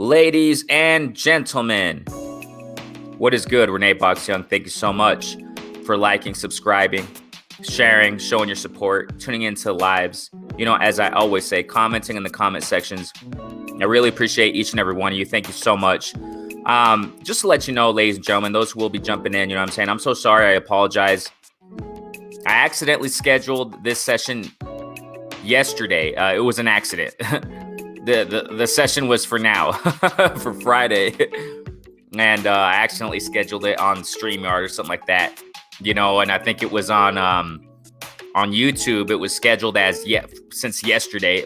Ladies and gentlemen, what is good? Renee Box Young, thank you so much for liking, subscribing, sharing, showing your support, tuning into lives. You know, as I always say, commenting in the comment sections. I really appreciate each and every one of you. Thank you so much. Just to let you know, ladies and gentlemen, those who will be jumping in, you know what I'm saying? I'm so sorry. I apologize. I accidentally scheduled this session yesterday. It was an accident. The session was for now, for Friday. And I accidentally scheduled it on StreamYard or something like that, you know, and I think it was on YouTube. It was scheduled as since yesterday,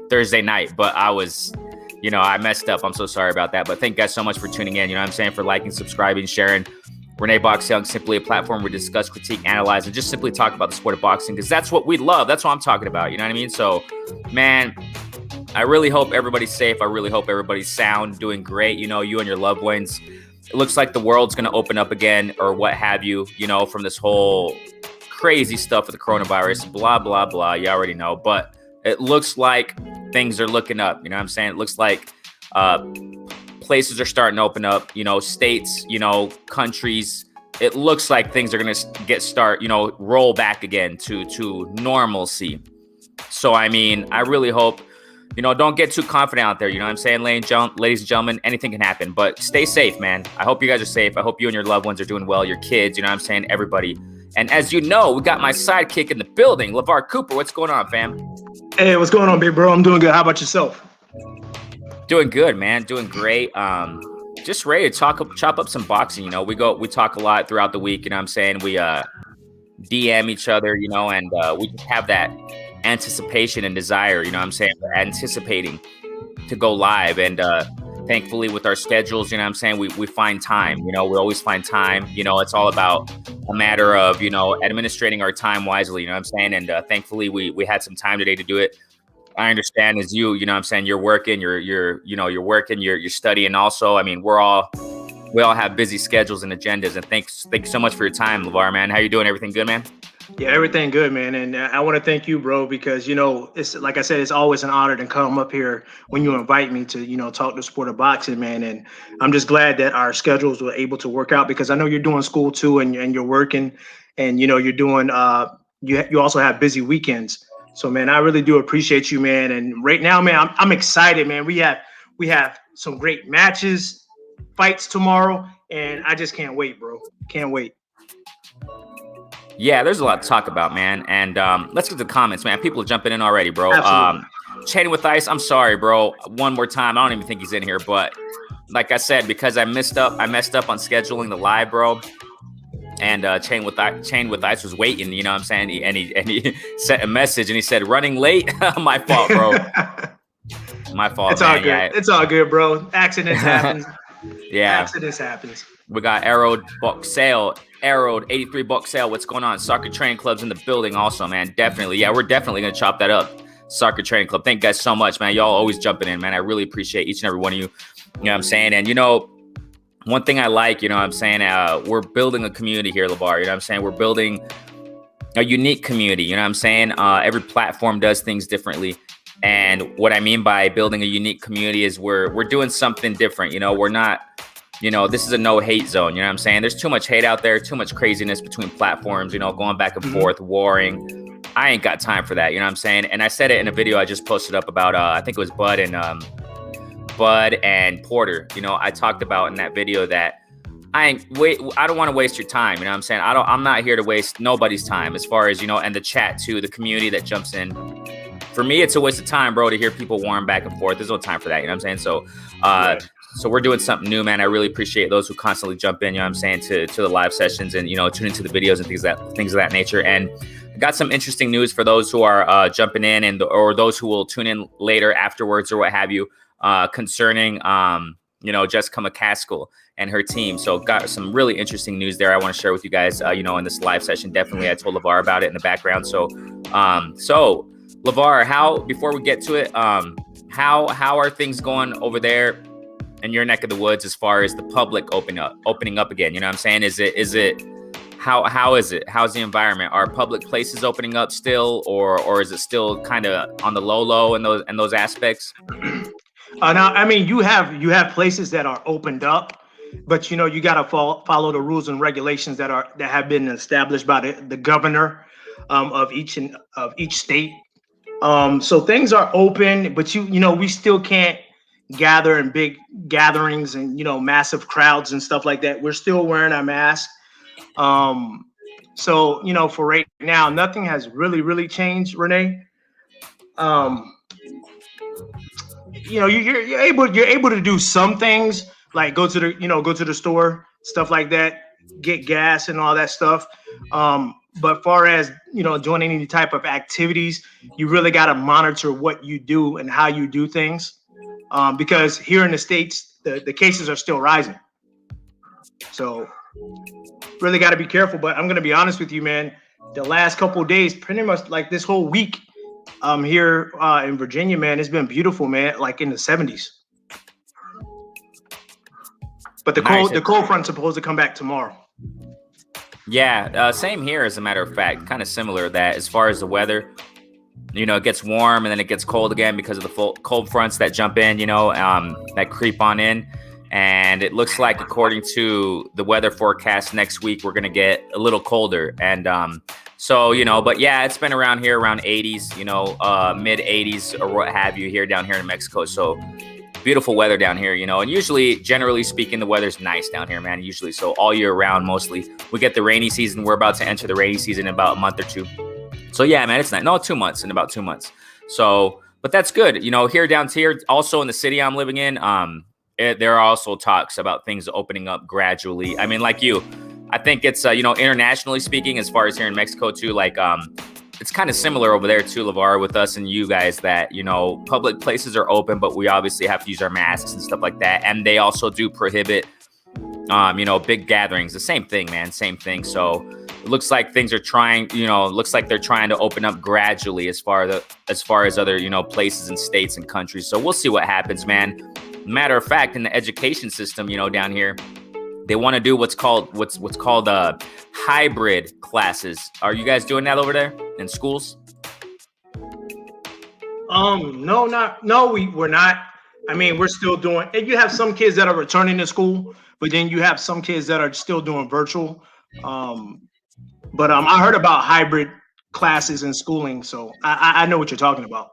Thursday night, but I was, you know, I messed up. I'm so sorry about that, but thank you guys so much for tuning in, you know what I'm saying, for liking, subscribing, sharing. Renee Box Young, simply a platform where we discuss, critique, analyze, and just simply talk about the sport of boxing, because that's what we love. That's what I'm talking about, you know what I mean? So, man, I really hope everybody's safe. I really hope everybody's sound, doing great. You know, you and your loved ones. It looks like the world's going to open up again or what have you, you know, from this whole crazy stuff with the coronavirus, blah, blah, blah. You already know. But it looks like things are looking up. You know what I'm saying? It looks like places are starting to open up, you know, states, you know, countries. It looks like things are going to roll back again to normalcy. So, I mean, I really hope, you know, don't get too confident out there. You know what I'm saying, ladies and gentlemen, anything can happen, but stay safe, man. I hope you guys are safe. I hope you and your loved ones are doing well, your kids, you know what I'm saying, everybody. And as you know, we got my sidekick in the building, LeVar Cooper. What's going on, fam? Hey, what's going on, big bro? I'm doing good. How about yourself? Doing good, man. Doing great. Just ready to chop up some boxing. You know, we talk a lot throughout the week. You know what I'm saying? We DM each other, you know, and we just have that anticipation and desire, you know what I'm saying? We're anticipating to go live, and thankfully with our schedules, you know what I'm saying, we find time, you know, we always find time, you know, it's all about a matter of, you know, administrating our time wisely, you know what I'm saying? And thankfully we had some time today to do it. I understand as you know what I'm saying, you're working, you're working, you're studying also. I mean, we all have busy schedules and agendas, and thank you so much for your time, LeVar, man. How you doing? Everything good, man? Yeah, everything good, man. And I want to thank you, bro, because, you know, it's like I said, it's always an honor to come up here when you invite me to, you know, talk the sport of boxing, man. And I'm just glad that our schedules were able to work out, because I know you're doing school too, and you're working, and, you know, you're doing you also have busy weekends. So, man, I really do appreciate you, man. And right now, man, I'm excited, man. We have some great matches, fights tomorrow, and I just can't wait, bro. Can't wait. Yeah, there's a lot to talk about, man. And let's get to the comments, man. People are jumping in already, bro. Chatting with Ice, I'm sorry, bro. One more time. I don't even think he's in here, but like I said, because I messed up on scheduling the live, bro. And Chain with Ice was waiting, you know what I'm saying? He sent a message and he said, running late. My fault, bro. My fault. It's all good. Yeah. It's all good, bro. Accidents happen. Yeah. Accidents happens. We got Arrowed 83 buck sale. What's going on? Soccer Training Club's in the building also, man. Definitely. Yeah, we're definitely going to chop that up. Soccer Training Club. Thank you guys so much, man. Y'all always jumping in, man. I really appreciate each and every one of you. You know what I'm saying? And, you know, one thing I like, you know what I'm saying, we're building a community here, LeVar. You know what I'm saying? We're building a unique community. You know what I'm saying? Every platform does things differently. And what I mean by building a unique community is we're doing something different. You know, we're not, you know, this is a no hate zone. You know what I'm saying? There's too much hate out there, too much craziness between platforms, you know, going back and forth, warring. I ain't got time for that. You know what I'm saying? And I said it in a video I just posted up about, I think it was Bud and Porter. You know, I talked about in that video that I don't want to waste your time. You know what I'm saying? I'm not here to waste nobody's time, as far as, you know, and the chat too, the community that jumps in. For me, it's a waste of time, bro, to hear people warm back and forth. There's no time for that. You know what I'm saying? So, So we're doing something new, man. I really appreciate those who constantly jump in, you know what I'm saying, to the live sessions and, you know, tune into the videos and things of that nature. And I got some interesting news for those who are jumping in or those who will tune in later afterwards or what have you, concerning, you know, Jessica McCaskill and her team. So got some really interesting news there I want to share with you guys, you know, in this live session. Definitely, I told LeVar about it in the background. So LeVar, before we get to it, how are things going over there in your neck of the woods as far as the public opening up again? You know what I'm saying? Is it how is it? How's the environment? Are public places opening up still, or is it still kind of on the low in those aspects? Now, I mean, you have places that are opened up, but you got to follow the rules and regulations that have been established by the governor of each state. So things are open, but we still can't gather in big gatherings and massive crowds and stuff like that. We're still wearing our masks. Um, so for right now, nothing has really changed, Renee. Um, you're able to do some things like go to the store, stuff like that, get gas and all that stuff. But far as doing any type of activities, you really got to monitor what you do and how you do things, because here in the states the cases are still rising. So really got to be careful. But I'm going to be honest with you, man. The last couple of days, pretty much like this whole week, here in Virginia, man, it's been beautiful, man. Like in the 70s. But the Nice. cold front's supposed to come back tomorrow. Yeah, same here. As a matter of fact, kind of similar. That as far as the weather, it gets warm and then it gets cold again because of the cold fronts that jump in. That creep on in, and it looks like, according to the weather forecast, next week we're gonna get a little colder. And but yeah, it's been around here around 80s, mid 80s or what have you down here in Mexico. So beautiful weather down here, and usually, generally speaking, the weather's nice down here, man. Usually, so all year round, mostly. We get the rainy season. We're about to enter the rainy season in about a month or two. So yeah, man, it's nice. No, 2 months, in about 2 months. So, but that's good. Here down here, also in the city I'm living in, there are also talks about things opening up gradually. I mean, like I think it's internationally speaking, as far as here in Mexico too, like it's kind of similar over there too, LeVar, with us and you guys, that public places are open, but we obviously have to use our masks and stuff like that. And they also do prohibit big gatherings. The same thing, man, same thing. So it looks like things are trying, looks like they're trying to open up gradually as far as other places and states and countries. So we'll see what happens, man. Matter of fact, in the education system, down here, they want to do what's called hybrid classes. Are you guys doing that over there in schools? We're not. I mean, we're still doing, and you have some kids that are returning to school, but then you have some kids that are still doing virtual. But I heard about hybrid classes in schooling, so I know what you're talking about.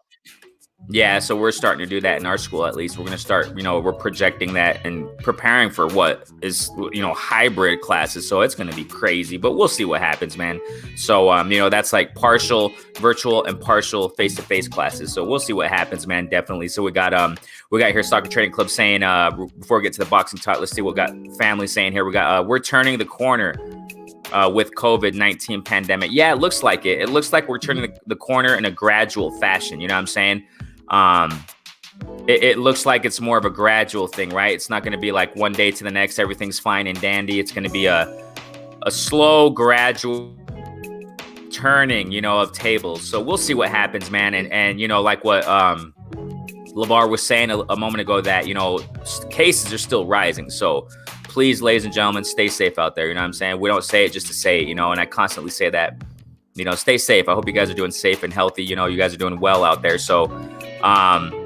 Yeah, so we're starting to do that in our school. At least we're going to start, we're projecting that and preparing for what is, hybrid classes. So it's going to be crazy, but we'll see what happens, man. So, that's like partial virtual and partial face-to-face classes. So we'll see what happens, man. Definitely. So we got here Soccer Trading Club saying, before we get to the boxing talk, let's see what we got family saying here. We got, we're turning the corner with COVID-19 pandemic. Yeah, it looks like it. It looks like we're turning the corner in a gradual fashion. You know what I'm saying? It looks like it's more of a gradual thing, right? It's not going to be like one day to the next, everything's fine and dandy. It's going to be a slow, gradual turning, of tables. So we'll see what happens, man. And like what LeVar was saying a moment ago, that, cases are still rising. So please, ladies and gentlemen, stay safe out there. You know what I'm saying? We don't say it just to say it, and I constantly say that. Stay safe. I hope you guys are doing safe and healthy. You guys are doing well out there. So,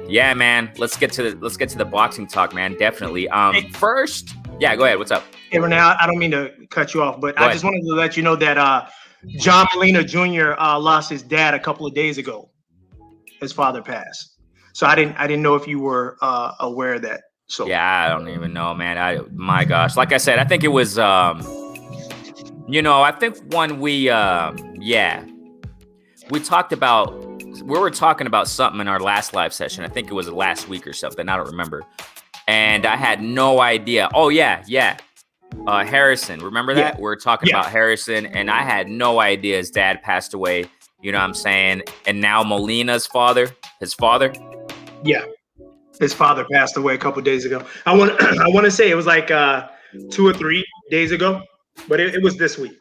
yeah, man, let's get to the boxing talk, man. Definitely. First, yeah, go ahead. What's up? Hey, Renee, I don't mean to cut you off, but I just wanted to let you know that John Molina Jr. Lost his dad a couple of days ago. His father passed. So I didn't know if you were aware of that. So yeah, I don't even know, man. My gosh, like I said, I think it was I think when we were talking about something in our last live session. I think it was last week or something. I don't remember. And I had no idea. Oh, yeah. Harrison. Remember that? We were talking about Harrison, and I had no idea his dad passed away. You know what I'm saying? And now Molina's father, his father. Yeah. His father passed away a couple of days ago. I want to say it was like 2 or 3 days ago, but it was this week.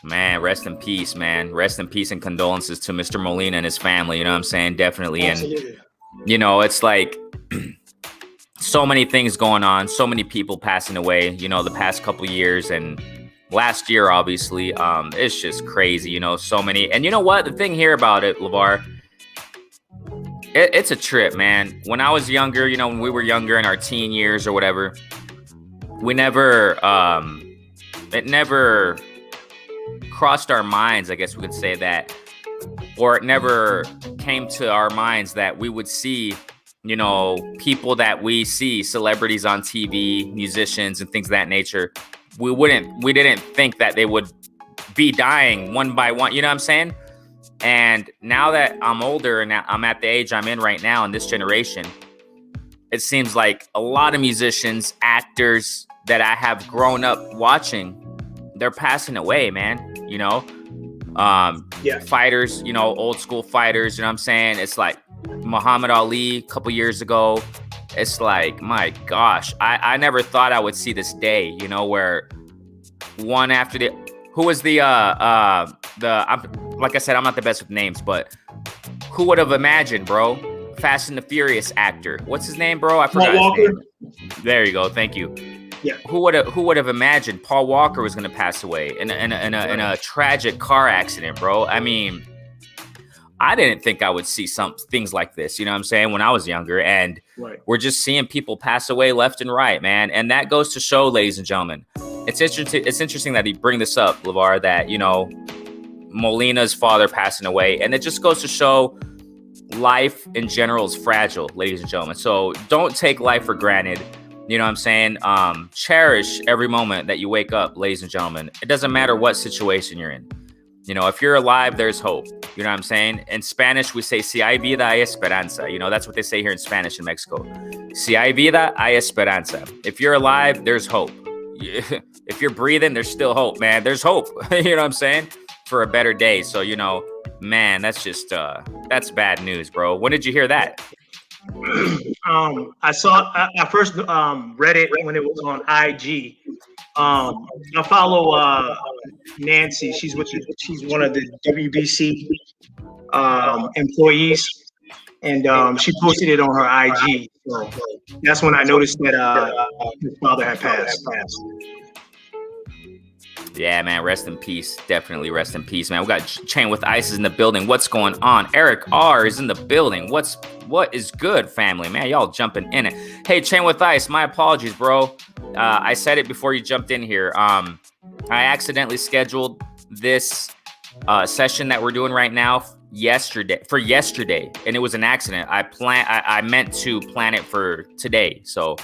Man, rest in peace, man. Rest in peace and condolences to Mr. Molina and his family. You know what I'm saying? Definitely. Absolutely. And, it's like so many things going on, so many people passing away, the past couple of years and last year, obviously. It's just crazy, so many. And you know what? The thing here about it, LeVar, it's a trip, man. When I was younger, when we were younger in our teen years or whatever, we never, it never crossed our minds, I guess we could say that, or it never came to our minds that we would see, people that we see, celebrities on TV, musicians and things of that nature. We didn't think that they would be dying one by one. You know what I'm saying? And now that I'm older and I'm at the age I'm in right now in this generation, it seems like a lot of musicians, actors that I have grown up watching, they're passing away, man. Fighters, old school fighters, you know what I'm saying? It's like Muhammad Ali a couple years ago. It's like, my gosh, I never thought I would see this day, where one after the, who was like I said, I'm not the best with names, but who would have imagined, bro? Fast and the Furious actor. What's his name, bro? I forgot his name. There you go. Thank you. Yeah. Who would have imagined Paul Walker was going to pass away in a tragic car accident, bro? I mean, I didn't think I would see some things like this, you know what I'm saying, when I was younger. And we're just seeing people pass away left and right, man. And that goes to show, ladies and gentlemen, it's interesting that you bring this up, LeVar, that, Molina's father passing away. And it just goes to show life in general is fragile, ladies and gentlemen. So don't take life for granted. You know what I'm saying? Cherish every moment that you wake up, ladies and gentlemen. It doesn't matter what situation you're in. If you're alive, there's hope. You know what I'm saying? In Spanish, we say, si hay vida, hay esperanza. That's what they say here in Spanish in Mexico. Si hay vida, hay esperanza. If you're alive, there's hope. If you're breathing, there's still hope, man. There's hope. You know what I'm saying? For a better day. So, man, that's just, that's bad news, bro. When did you hear that? I first read it when it was on IG. I follow Nancy. She's one of the WBC employees, and she posted it on her IG. So that's when I noticed that his father had passed. Yeah, man, rest in peace. Definitely rest in peace, man. We got Chain with Ice is in the building. What's going on? Eric R is in the building. What is good, family, man? Y'all jumping in it. Hey, Chain with Ice, my apologies, bro. I said it before you jumped in here. I accidentally scheduled this session that we're doing right now yesterday, and it was an accident. I meant to plan it for today. So,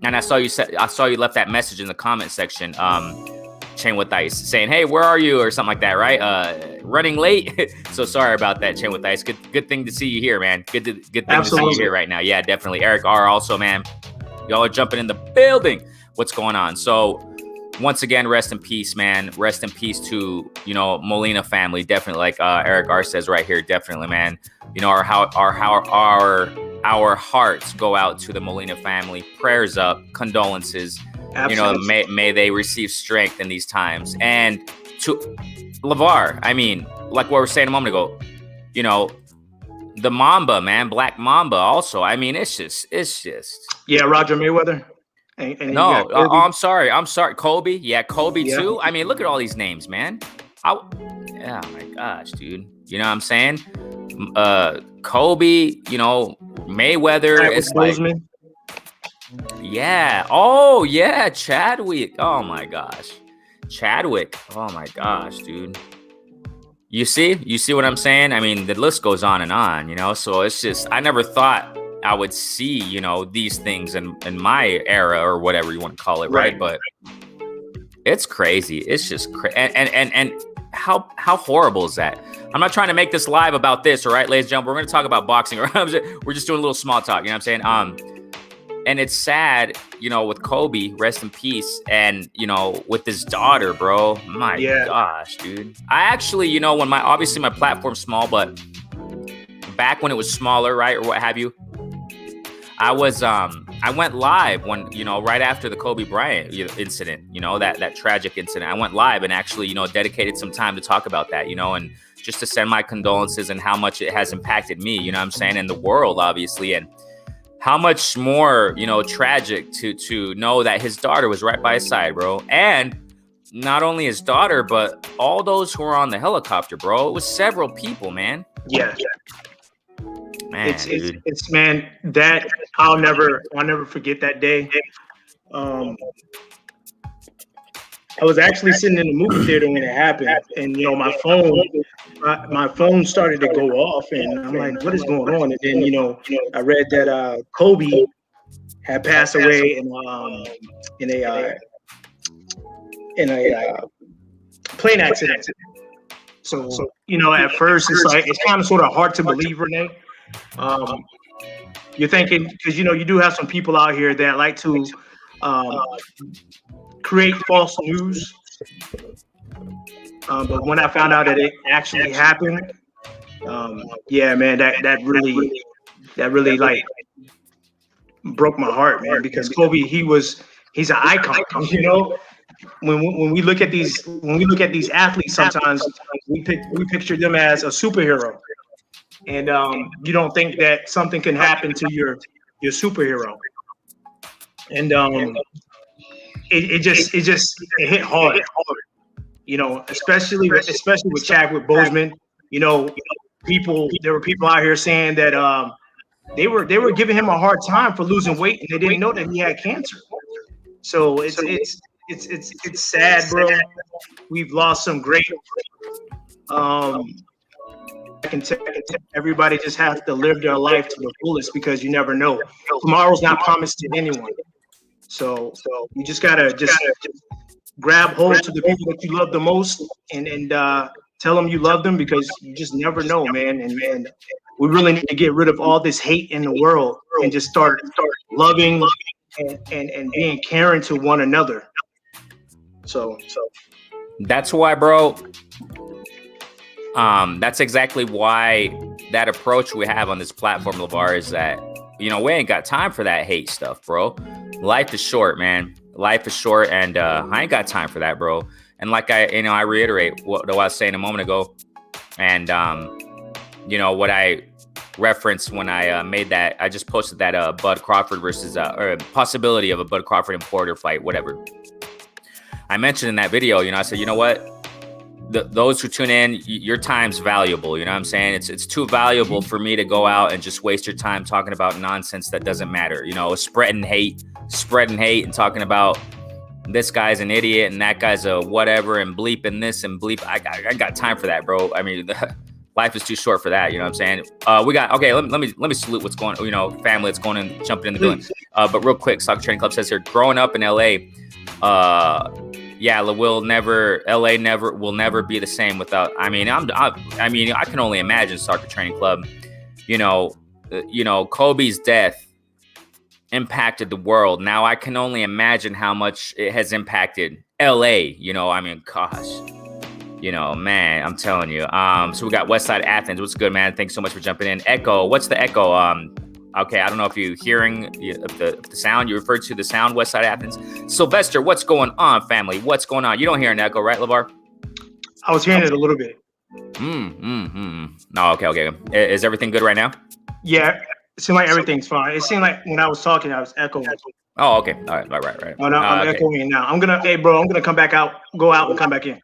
and I saw you left that message in the comment section. Chain with Ice saying, hey, where are you, or something like that, right? Running late. So sorry about that, Chain with Ice. Good thing to see you here, man. Good thing to see you here right now. Yeah, definitely. Eric R also, man, y'all are jumping in the building. What's going on? So once again, rest in peace, man. Rest in peace to Molina family. Definitely, like Eric R says right here. Definitely, man. Our hearts go out to the Molina family. Prayers up, condolences. Absolutely. May they receive strength in these times. And to LeVar, I mean, like what we were saying a moment ago, the Mamba, man, Black Mamba also. I mean, it's just. Yeah, Roger Mayweather. No, I'm sorry. Kobe. Yeah, Kobe too. I mean, look at all these names, man. Oh my gosh, dude. You know what I'm saying? Kobe, Mayweather. It's like, yeah. Oh, yeah. Chadwick. Oh, my gosh. Chadwick. Oh, my gosh, dude. You see what I'm saying? I mean, the list goes on and on, so it's just, I never thought I would see, these things in my era or whatever you want to call it. Right. But it's crazy. It's just and how horrible is that? I'm not trying to make this live about this. All right, ladies and gentlemen, we're going to talk about boxing. We're just doing a little small talk. You know what I'm saying? And it's sad, with Kobe, rest in peace, and, with his daughter, bro. My gosh, dude. I actually, when obviously my platform's small, but back when it was smaller, right, or what have you, I went live when, right after the Kobe Bryant incident, that tragic incident. I went live and actually, dedicated some time to talk about that, and just to send my condolences and how much it has impacted me, you know what I'm saying, and the world, obviously, and how much more, tragic to know that his daughter was right by his side, bro. And not only his daughter, but all those who were on the helicopter, bro. It was several people, man. Yeah. Man, it's man, that I'll never forget that day. I was actually sitting in the movie theater when it happened, and my phone started to go off, and I'm like, what is going on? And then I read that Kobe had passed away in a plane accident. So at first it's kind of sort of hard to believe, Renee. You're thinking, because you do have some people out here that like to create false news. But when I found out that it actually happened, yeah, man, that really like broke my heart, man, because Kobe, he's an icon. When we look at these athletes, sometimes we picture them as a superhero, and you don't think that something can happen to your superhero, and it hit hard, especially with Chadwick Boseman. There were people out here saying that they were giving him a hard time for losing weight, and they didn't know that he had cancer. So it's sad, bro. We've lost some great. I can tell everybody just has to live their life to the fullest, because you never know. Tomorrow's not promised to anyone. So you just gotta grab hold to the people that you love the most, and tell them you love them, because you just never know, man. And we really need to get rid of all this hate in the world and just start loving and being caring to one another. So that's why, bro. That's exactly why that approach we have on this platform, LeVar, is that we ain't got time for that hate stuff, bro. Life is short, man. Life is short, and I ain't got time for that, bro. And like I reiterate what I was saying a moment ago, and what I referenced when I made that. I just posted that Bud Crawford versus or possibility of a Bud Crawford and Porter fight, whatever. I mentioned in that video, I said, you know what? Those who tune in, your time's valuable. You know what I'm saying? It's too valuable for me to go out and just waste your time talking about nonsense that doesn't matter. Spreading hate and talking about this guy's an idiot and that guy's a whatever and bleeping this and bleep. I got time for that, bro. I mean, life is too short for that. You know what I'm saying? Let me salute what's going on, family that's going and jumping in the building. But real quick, Soccer Training Club says here, growing up in LA, LA will never be the same without. I can only imagine Soccer Training Club. Kobe's death impacted the world. Now I can only imagine how much it has impacted LA. Gosh. Man, I'm telling you. So we got Westside Athens. What's good, man? Thanks so much for jumping in. Echo. What's the echo? Okay, I don't know if you're hearing the sound. You referred to the sound, Westside Athens. Sylvester, what's going on, family? What's going on? You don't hear an echo, right, LeVar? I was hearing it a little bit. No, okay. Is everything good right now? Yeah, it seemed like everything's fine. It seemed like when I was talking, I was echoing. Oh, okay. All right. Oh, no, I'm echoing now. I'm gonna come back out, go out, and come back in.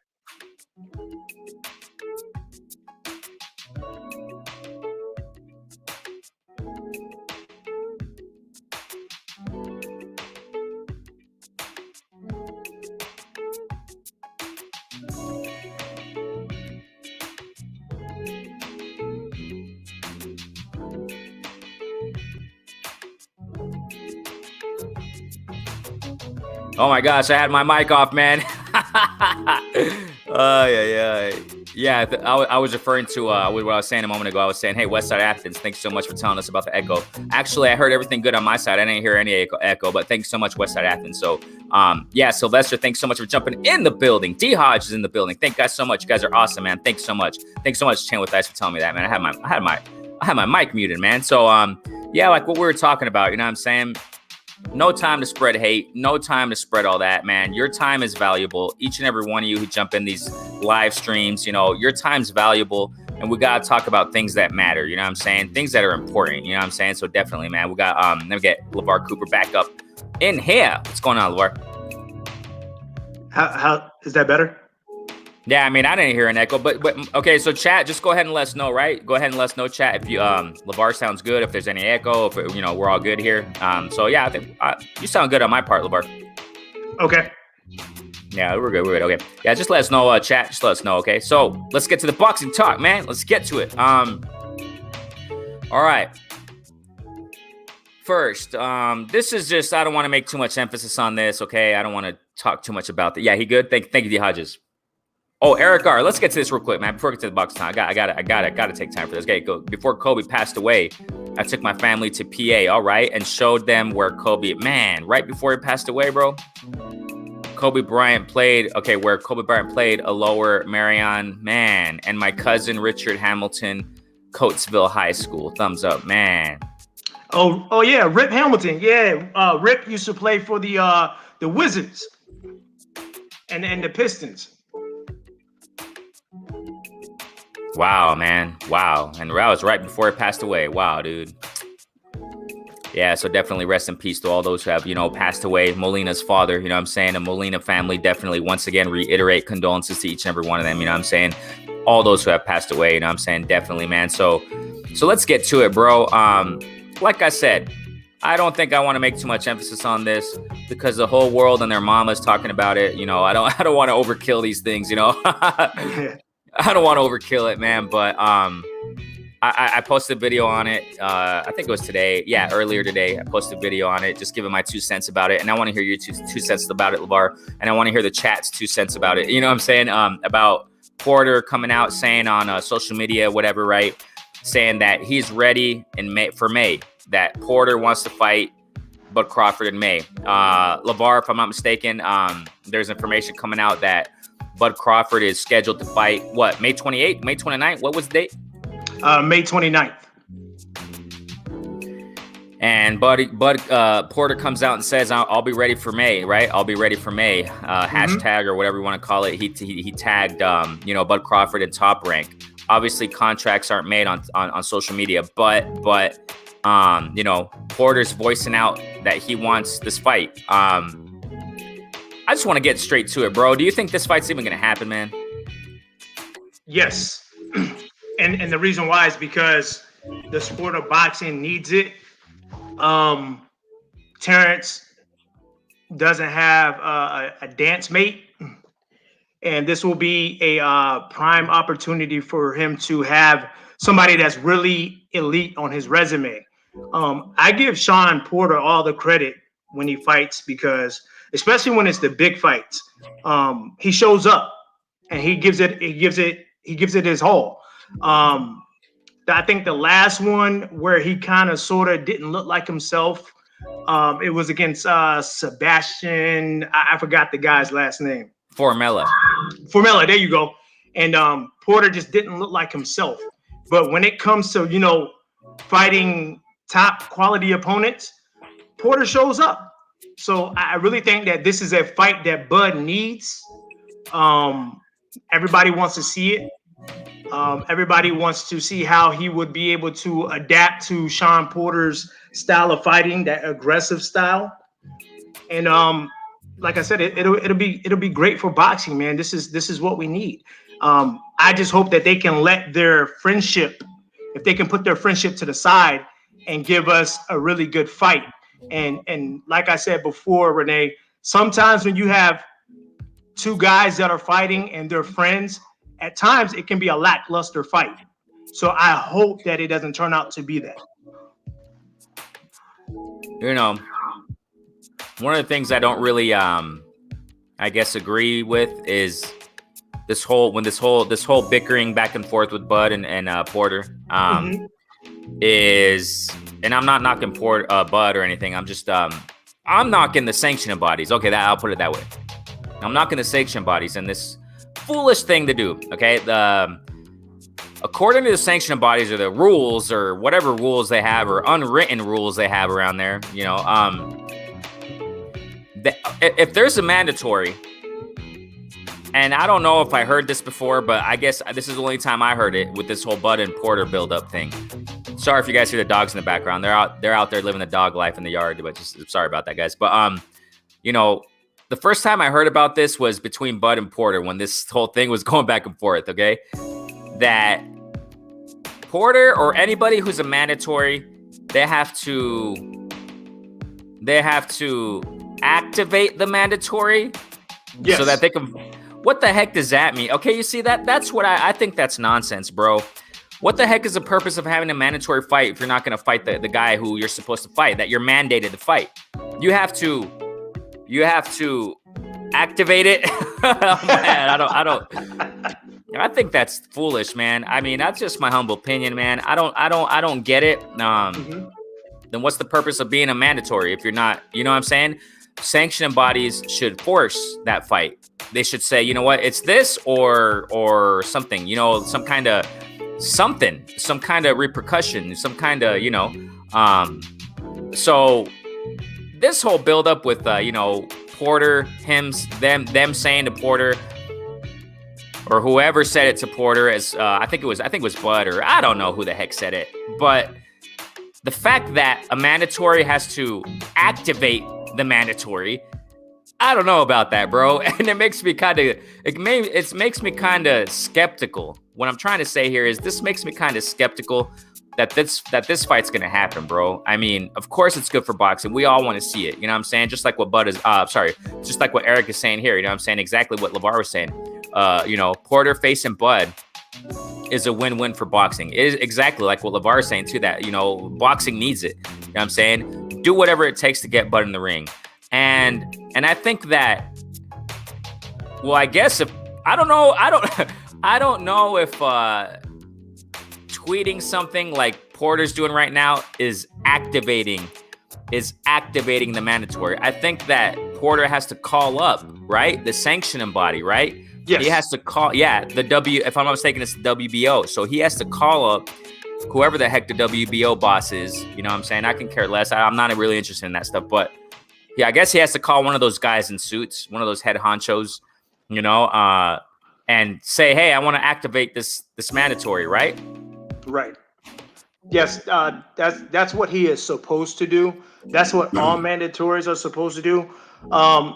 Oh my gosh, I had my mic off, man. Yeah. I was referring to what I was saying a moment ago. I was saying, hey, Westside Athens, thanks so much for telling us about the echo. Actually, I heard everything good on my side. I didn't hear any echo, but thanks so much, Westside Athens. So, Sylvester, thanks so much for jumping in the building. D Hodge is in the building. Thank you guys so much. You guys are awesome, man. Thanks so much. Thanks so much, Chain with Ice, for telling me that, man. I had my mic muted, man. So, like what we were talking about, you know what I'm saying? No time to spread hate. No time to spread all that, man. Your time is valuable. Each and every one of you who jump in these live streams, your time's valuable. And we got to talk about things that matter. You know what I'm saying? Things that are important. You know what I'm saying? So definitely, man, we got, let me get LeVar Cooper back up in here. What's going on, LeVar? How is that better? Yeah, I mean, I didn't hear an echo, but okay. So chat, just go ahead and let us know, right? Go ahead and let us know, chat, if you LeVar sounds good. If there's any echo, if we're all good here. So yeah, I think you sound good on my part, LeVar. Okay. Yeah, we're good. Okay. Yeah, just let us know, chat. Just let us know, okay? So let's get to the boxing talk, man. Let's get to it. All right. First, this is just, I don't want to make too much emphasis on this, okay? I don't want to talk too much about that. Yeah, he good? Thank you, D. Hodges. Oh, Eric R. Let's get to this real quick, man. Before we get to the boxing talk, I got to take time for this. Okay, go. Before Kobe passed away, I took my family to PA, all right, and showed them where Kobe, man, right before he passed away, bro. Kobe Bryant played, where Kobe Bryant played a Lower Marion, man, and my cousin Richard Hamilton, Coatesville High School. Thumbs up, man. Oh yeah, Rip Hamilton. Yeah, Rip used to play for the Wizards and the Pistons. Wow, man. Wow. And that was right before he passed away. Wow, dude. Yeah, so definitely rest in peace to all those who have, passed away. Molina's father, you know what I'm saying? The Molina family, definitely once again reiterate condolences to each and every one of them, you know what I'm saying? All those who have passed away, you know what I'm saying? Definitely, man. So let's get to it, bro. Like I said, I don't think I want to make too much emphasis on this because the whole world and their mama's talking about it. I don't want to overkill these things, I don't want to overkill it, man. But I posted a video on it. I think it was today. Yeah, earlier today. I posted a video on it, just giving my 2 cents about it. And I want to hear your two cents about it, LeVar. And I want to hear the chat's 2 cents about it. You know what I'm saying? About Porter coming out saying on social media, whatever, right? Saying that he's ready for May. That Porter wants to fight Bud Crawford in May. LeVar, if I'm not mistaken, there's information coming out that Bud Crawford is scheduled to fight, May 28th, May 29th? What was the date? May 29th. And Porter comes out and says, I'll be ready for May, right? I'll be ready for May. Hashtag or whatever you want to call it. He tagged, Bud Crawford in Top Rank. Obviously, contracts aren't made on social media, but Porter's voicing out that he wants this fight. I just want to get straight to it, bro. Do you think this fight's even going to happen, man? Yes. And the reason why is because the sport of boxing needs it. Terrence doesn't have a dance mate. And this will be a prime opportunity for him to have somebody that's really elite on his resume. I give Sean Porter all the credit when he fights because, especially when it's the big fights, he shows up and he gives it his all. I think the last one where he kind of sort of didn't look like himself, it was against Sebastian. I forgot the guy's last name. Formella, there you go. And Porter just didn't look like himself. But when it comes to, fighting top quality opponents, Porter shows up. So I really think that this is a fight that Bud needs. Everybody wants to see it. Everybody wants to see how he would be able to adapt to Sean Porter's style of fighting, that aggressive style. And like I said, it'll be great for boxing, man. This is what we need. I just hope that they can let their friendship, if they can put their friendship to the side and give us a really good fight. And like I said before, Renee, sometimes when you have two guys that are fighting and they're friends, at times it can be a lackluster fight. So I hope that it doesn't turn out to be that. One of the things I don't really, I guess, agree with is this whole bickering back and forth with Bud and Porter is, and I'm not knocking Bud or anything. I'm just, I'm knocking the sanctioning bodies. Okay, I'll put it that way. I'm knocking the sanction bodies and this foolish thing to do. Okay, according to the sanctioning bodies or the rules or whatever rules they have or unwritten rules they have around there, if there's a mandatory, and I don't know if I heard this before, but I guess this is the only time I heard it with this whole Bud and Porter build-up thing. Sorry if you guys hear the dogs in the background. They're out there living the dog life in the yard, but just sorry about that, guys. But the first time I heard about this was between Bud and Porter when this whole thing was going back and forth. Okay, that Porter or anybody who's a mandatory, they have to activate the mandatory, Yes. so that they can. What the heck does that mean? Okay, you see that's what I think that's nonsense, bro. What the heck is the purpose of having a mandatory fight if you're not going to fight the guy who you're supposed to fight, that you're mandated to fight? You have to activate it. Oh, man, I think that's foolish, man. I mean, that's just my humble opinion, man. I don't get it. Then what's the purpose of being a mandatory if you're not, you know what I'm saying? Sanctioning bodies should force that fight. They should say, you know what, it's this or something, you know, some kind of repercussion, some kind of, you know, so this whole buildup with, you know, Porter, them saying to Porter, or whoever said it to Porter, as I think it was Bud, or I don't know who the heck said it, but the fact that a mandatory has to activate the mandatory, I don't know about that, bro. And it makes me kind of skeptical. What I'm trying to say here is this makes me kind of skeptical that this fight's gonna happen, bro. I mean, of course it's good for boxing. We all want to see it. You know what I'm saying? Just like what just like what Eric is saying here. You know what I'm saying? Exactly what LeVar was saying. You know, Porter facing Bud is a win-win for boxing. It is exactly like what LeVar is saying too, that, you know, boxing needs it. You know what I'm saying? Do whatever it takes to get Bud in the ring. And I think that, well, I guess if I don't know if tweeting something like Porter's doing right now is activating the mandatory. I think that Porter has to call up, right, the sanctioning body, right? Yes. He has to call, if I'm not mistaken, it's the WBO. So he has to call up whoever the heck the WBO boss is. You know what I'm saying? I can care less. I'm not really interested in that stuff. But yeah, I guess he has to call one of those guys in suits, one of those head honchos, you know, and say, hey, I want to activate this mandatory, right? Right. Yes, that's what he is supposed to do. That's what all mandatories are supposed to do. I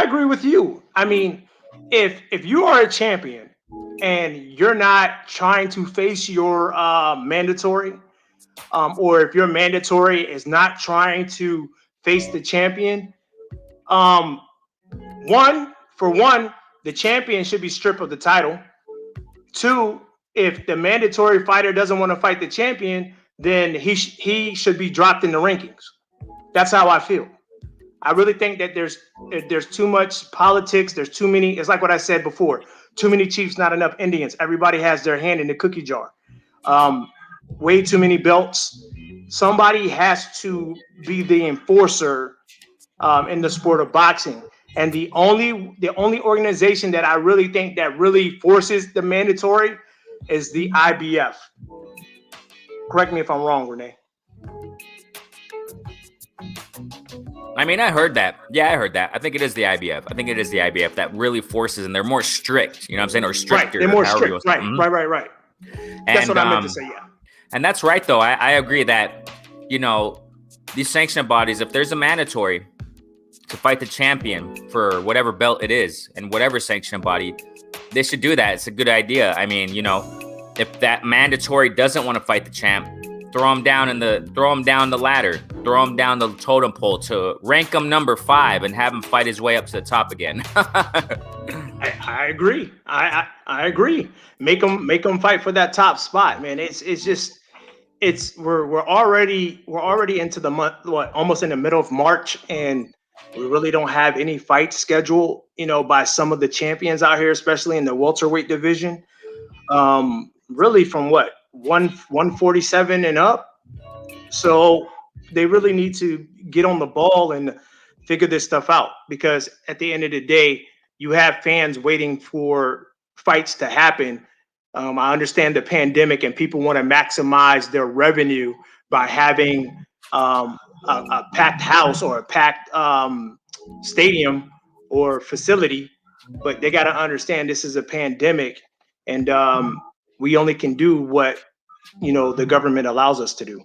agree with you. I mean, if you are a champion and you're not trying to face your mandatory, or if your mandatory is not trying to face the champion, one, the champion should be stripped of the title. Two, if the mandatory fighter doesn't want to fight the champion, then he should be dropped in the rankings. That's how I feel. I really think that there's too much politics. There's too many. It's like what I said before. Too many chiefs, not enough Indians. Everybody has their hand in the cookie jar. Way too many belts. Somebody has to be the enforcer in the sport of boxing. And the only organization that I really think that really forces the mandatory is the IBF. Correct me if I'm wrong, Renee. I mean, I heard that. Yeah, I heard that. I think it is the IBF. I think it is the IBF that really forces, and they're more strict. You know what I'm saying? Or stricter. Right, they're more strict. Right, mm-hmm. right. That's what I meant to say, yeah. And that's right, though. I agree that, you know, these sanctioning bodies, if there's a mandatory to fight the champion for whatever belt it is and whatever sanctioning body, they should do that. It's a good idea. I mean, you know, if that mandatory doesn't want to fight the champ, throw him down the ladder, throw him down the totem pole to rank him number 5 and have him fight his way up to the top again. I agree. I agree. Make them fight for that top spot, man. We're already into the month, almost in the middle of March, and we really don't have any fights scheduled, you know, by some of the champions out here, especially in the welterweight division. Really from 147 and up. So they really need to get on the ball and figure this stuff out, because at the end of the day, you have fans waiting for fights to happen. I understand the pandemic and people want to maximize their revenue by having a packed house or a packed stadium or facility, but they got to understand this is a pandemic, and we only can do what, you know, the government allows us to do.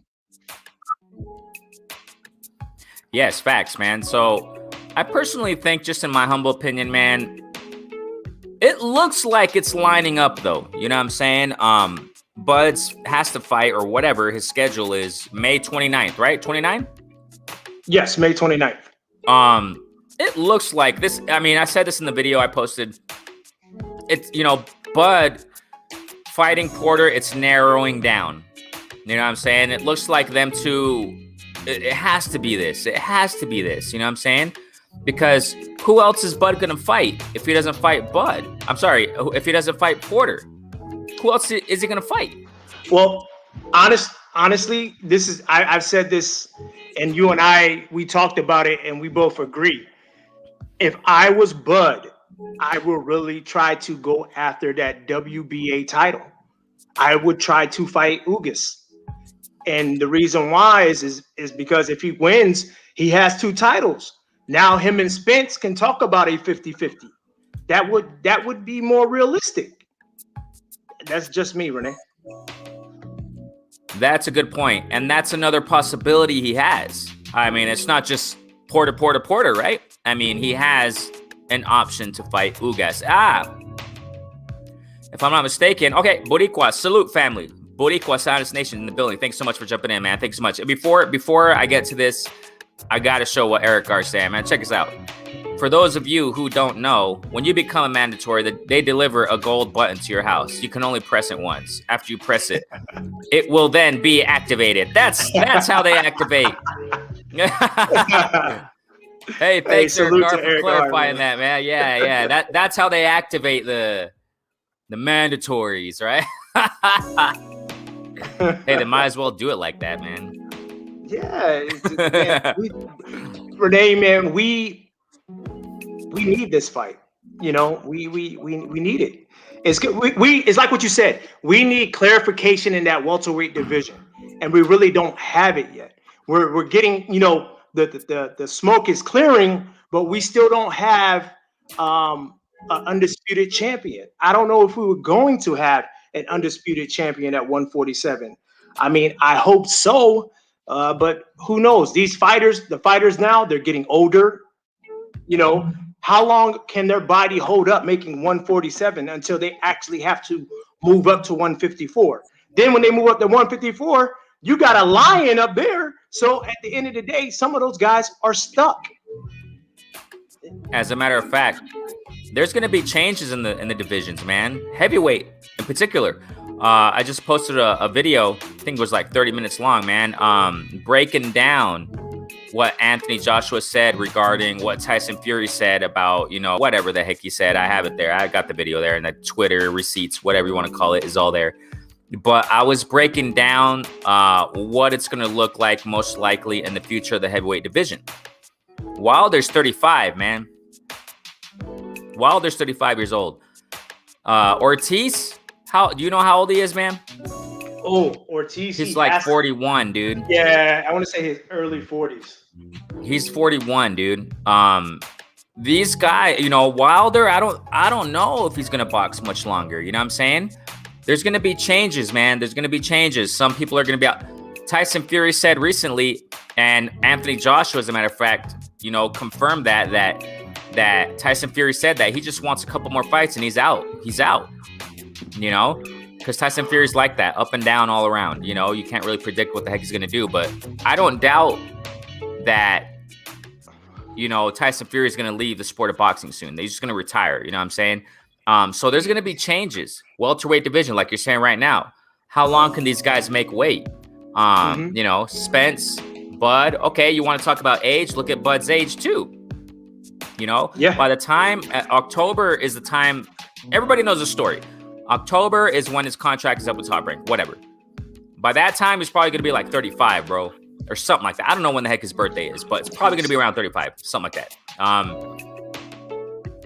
Yes, facts, man. So I personally think, just in my humble opinion, man, it looks like it's lining up though. You know what I'm saying? Buds has to fight or whatever his schedule is May 29th, right? 29? Yes, May 29th. It looks like this. I mean, I said this in the video I posted. It's, Bud fighting Porter, it's narrowing down. You know what I'm saying? It looks like them two. It has to be this. It has to be this. You know what I'm saying? Because who else is Bud gonna fight if he doesn't fight Bud? I'm sorry, if he doesn't fight Porter, who else is he gonna fight? Well, honestly, this is I've said this, and you and we talked about it, and we both agree. If I was Bud, I will really try to go after that WBA title. I would try to fight Ugas. And the reason why is because if he wins, he has 2 titles. Now him and Spence can talk about a 50-50. That would be more realistic. That's just me, Renee. That's a good point. And that's another possibility he has. I mean, it's not just Porter, right? I mean, he has an option to fight Ugas. If I'm not mistaken. Okay, Boricua, salute family. Boricua, Silence Nation in the building. Thanks so much for jumping in, man. Thanks so much. Before I get to this, I got to show what Eric Gar's saying, man. Check this out. For those of you who don't know, when you become a mandatory, they deliver a gold button to your house. You can only press it once. After you press it, it will then be activated. That's how they activate. Hey, thanks, Eric Gar, for clarifying that, man. Yeah. That's how they activate the mandatories, right? Hey, they might as well do it like that, man. Yeah, Renee, man, we need this fight. We need it. It's good. It's like what you said. We need clarification in that welterweight division, and we really don't have it yet. We're getting, the smoke is clearing, but we still don't have an undisputed champion. I don't know if we were going to have an undisputed champion at 147. I mean, I hope so, but who knows? The fighters now, they're getting older. How long can their body hold up making 147 until they actually have to move up to 154? Then when they move up to 154, you got a lion up there. So at the end of the day, some of those guys are stuck. As a matter of fact, there's going to be changes in the divisions, man. Heavyweight in particular. I just posted a video, I think it was like 30 minutes long, man, breaking down what Anthony Joshua said regarding what Tyson Fury said about, whatever the heck he said. I have it there. I got the video there, and the Twitter receipts, whatever you want to call it, is all there. But I was breaking down what it's going to look like most likely in the future of the heavyweight division. Wilder's 35, man. Wilder's 35 years old. Ortiz, do you know how old he is, man? Oh, Ortiz. He's like 41, dude. Yeah, I want to say his early 40s. He's 41, dude. These guys, Wilder, I don't know if he's gonna box much longer. You know what I'm saying? There's gonna be changes, man. There's gonna be changes. Some people are gonna be out. Tyson Fury said recently, and Anthony Joshua, as a matter of fact, confirmed that Tyson Fury said that he just wants a couple more fights and he's out. He's out. Because Tyson Fury's like that, up and down all around. You can't really predict what the heck he's gonna do, but I don't doubt that Tyson Fury is going to leave the sport of boxing soon. He's just going to retire. You know what I'm saying? So there's going to be changes. Welterweight division, like you're saying right now. How long can these guys make weight? Spence, Bud. Okay, you want to talk about age? Look at Bud's age too. Yeah. By the time October is the time, everybody knows the story. October is when his contract is up with Top Rank. Whatever. By that time, he's probably going to be like 35, bro. Or something like that. I don't know when the heck his birthday is, but it's probably going to be around 35, something like that.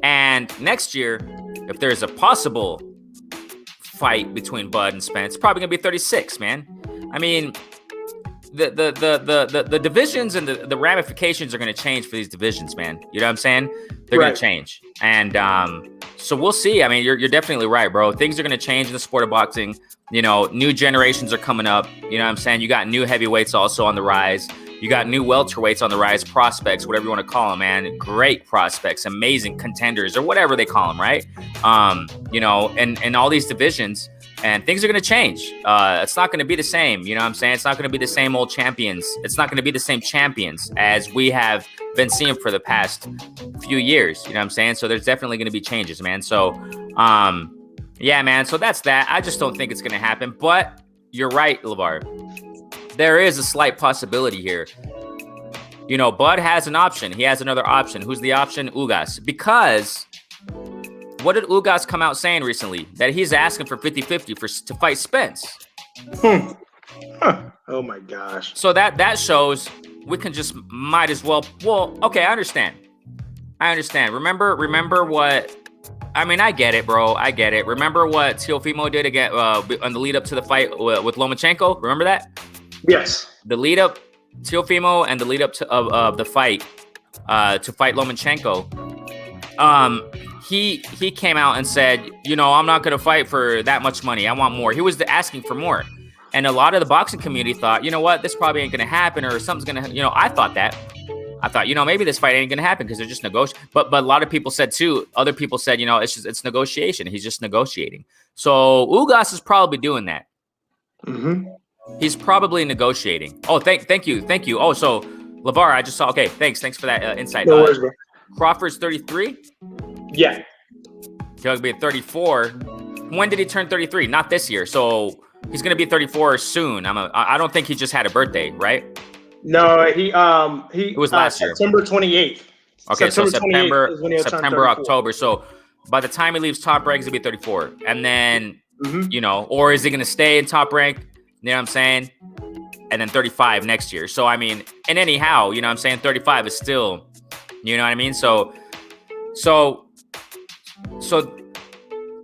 And next year, if there's a possible fight between Bud and Spence, it's probably going to be 36, man. I mean, the divisions and the ramifications are going to change for these divisions, man. You know what I'm saying? They're going to change. And so we'll see. I mean, you're definitely right, bro. Things are going to change in the sport of boxing. New generations are coming up. You know what I'm saying? You got new heavyweights also on the rise. You got new welterweights on the rise, prospects, whatever you want to call them, man. Great prospects, amazing contenders, or whatever they call them, right? You know, and all these divisions, and things are going to change. It's not going to be the same. You know what I'm saying? It's not going to be the same old champions. It's not going to be the same champions as we have been seeing for the past few years. You know what I'm saying? So there's definitely going to be changes, man. So, yeah, man. So that's that. I just don't think it's going to happen. But you're right, LeVar. There is a slight possibility here. You know, Bud has an option. He has another option. Who's the option? Ugas. Because what did Ugas come out saying recently? That he's asking for 50-50 to fight Spence. Oh my gosh. So that shows we can just might as well. Well, okay, I understand. Remember what? I mean, I get it, bro. I get it. Remember what Teofimo did again on the lead up to the fight with Lomachenko? Remember that? Yes. The lead up, Teofimo, and the lead up to of the fight to fight Lomachenko. He came out and said, you know, I'm not going to fight for that much money. I want more. He was asking for more. And a lot of the boxing community thought, you know what, this probably ain't going to happen, or something's going to, you know, I thought that. I thought, you know, maybe this fight ain't going to happen because they're just negotiating. But a lot of people said too, other people said, you know, it's negotiation. He's just negotiating. So Ugas is probably doing that. Mm-hmm. He's probably negotiating. Oh, thank you. Oh, so LeVar, I just saw. Okay, thanks for that insight. No worries, bro. Crawford's 33. Yeah. He'll be at 34. When did he turn 33? Not this year. So he's gonna be 34 soon. I don't think he just had a birthday, right? No, he it was last year. September 28th. Okay, so September, September, October. So by the time he leaves Top Rank, he's gonna be 34. And then you know, or is he gonna stay in Top Rank? You know what I'm saying? And then 35 next year. So I mean, and anyhow, you know what I'm saying? 35 is still, you know what I mean? So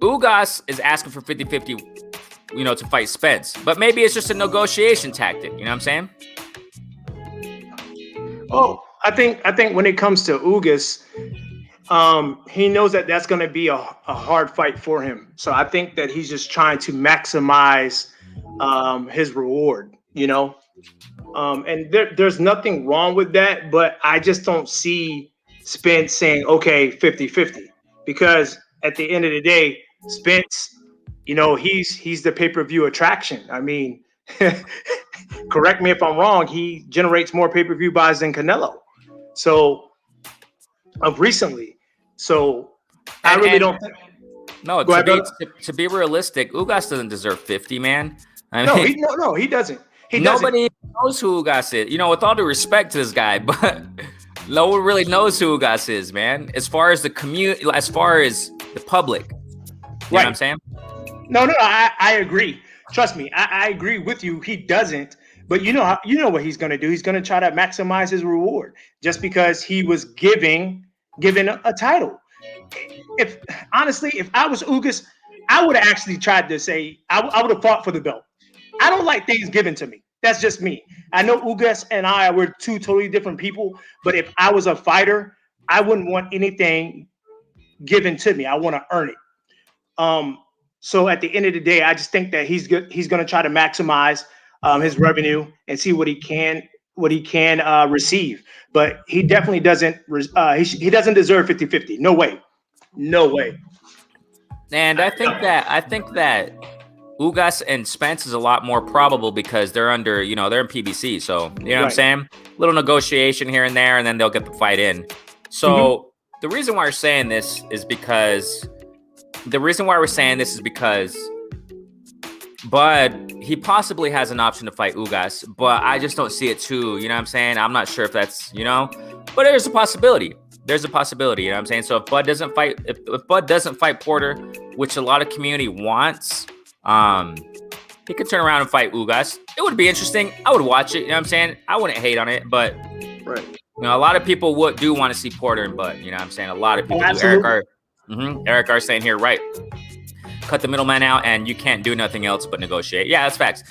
Ugas is asking for 50-50, you know, to fight Spence. But maybe it's just a negotiation tactic, you know what I'm saying? Oh, I think when it comes to Ugas, he knows that that's going to be a hard fight for him. So I think that he's just trying to maximize his reward, you know? And there's nothing wrong with that, but I just don't see Spence saying, okay, 50-50, because at the end of the day, Spence, you know, he's the pay-per-view attraction. I mean, correct me if I'm wrong, he generates more pay-per-view buys than Canelo. So of recently. So I really don't think. No, to be realistic, Ugas doesn't deserve 50, man. I mean, no, he doesn't. Nobody knows who Ugas is. You know, with all due respect to this guy, but no one really knows who Ugas is, man. As far as the community, as far as the public. You know what I'm saying? No, I agree. Trust me, I agree with you. He doesn't. But you know what he's going to do. He's going to try to maximize his reward just because he was given a title. If I was Ugas, I would have actually tried to say I would have fought for the belt. I don't like things given to me. That's just me. I know Ugas and I were two totally different people, but if I was a fighter, I wouldn't want anything given to me. I want to earn it. So at the end of the day, I just think that he's going to try to maximize his revenue and see what he can receive. But he definitely doesn't. He doesn't deserve 50-50. No way. And I think that Ugas and Spence is a lot more probable because they're under, you know, they're in PBC. So you know what I'm saying? Little negotiation here and there, and then they'll get the fight in. So the reason why we're saying this is because. Bud, he possibly has an option to fight Ugas, but I just don't see it too. You know what I'm saying? I'm not sure if that's, you know, but there's a possibility. You know what I'm saying? So if Bud doesn't fight, if Bud doesn't fight Porter, which a lot of community wants, he could turn around and fight Ugas. It would be interesting. I would watch it. You know what I'm saying? I wouldn't hate on it, but you know, a lot of people do want to see Porter and Bud. You know what I'm saying? A lot of people do. Eric R saying here, right? Cut the middleman out, and you can't do nothing else but negotiate. Yeah, that's facts.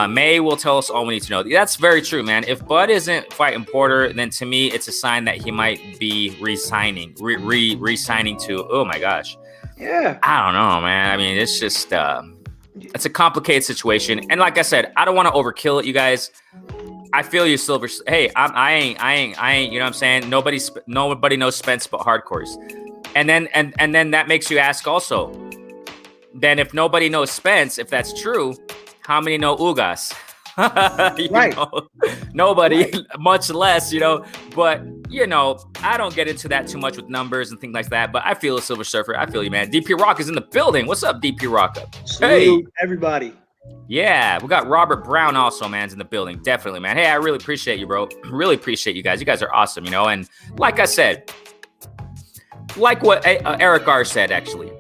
May will tell us all we need to know. That's very true, man. If Bud isn't fighting Porter, then to me, it's a sign that he might be re-signing to. Oh my gosh. Yeah. I don't know, man. I mean, it's just it's a complicated situation. And like I said, I don't want to overkill it, you guys. I feel you, Silver. Hey, I ain't. You know what I'm saying? Nobody knows Spence but hardcores. And then that makes you ask also. Then if nobody knows Spence, if that's true, how many know Ugas? Right. Nobody, Right. much less, But I don't get into that too much with numbers and things like that. But I feel a Silver Surfer. I feel you, man. DP Rock is in the building. What's up, DP Rock? Salute everybody. Yeah, we got Robert Brown also, man's in the building. Definitely, man. Hey, I really appreciate you, bro. Really appreciate you guys. You guys are awesome, And like I said, like what Eric R said, actually,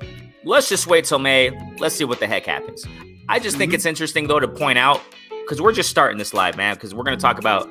let's just wait till May. Let's see what the heck happens. I just think it's interesting, though, to point out, because we're just starting this live, man, because we're going to talk about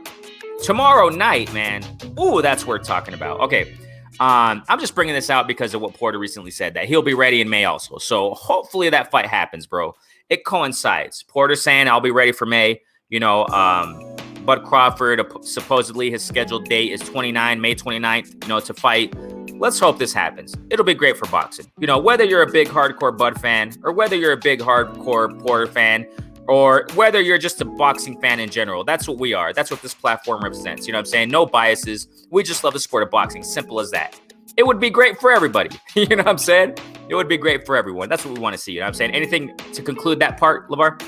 tomorrow night, man. Ooh, that's worth talking about. Okay. I'm just bringing this out because of what Porter recently said, that he'll be ready in May also. So hopefully that fight happens, bro. It coincides. Porter saying I'll be ready for May. Bud Crawford, supposedly his scheduled date is May 29th, to fight. Let's hope this happens. It'll be great for boxing. Whether you're a big hardcore Bud fan or whether you're a big hardcore Porter fan or whether you're just a boxing fan in general, that's what we are. That's what this platform represents. You know what I'm saying? No biases. We just love the sport of boxing. Simple as that. It would be great for everybody. You know what I'm saying? It would be great for everyone. That's what we want to see. You know what I'm saying? Anything to conclude that part, LeVar?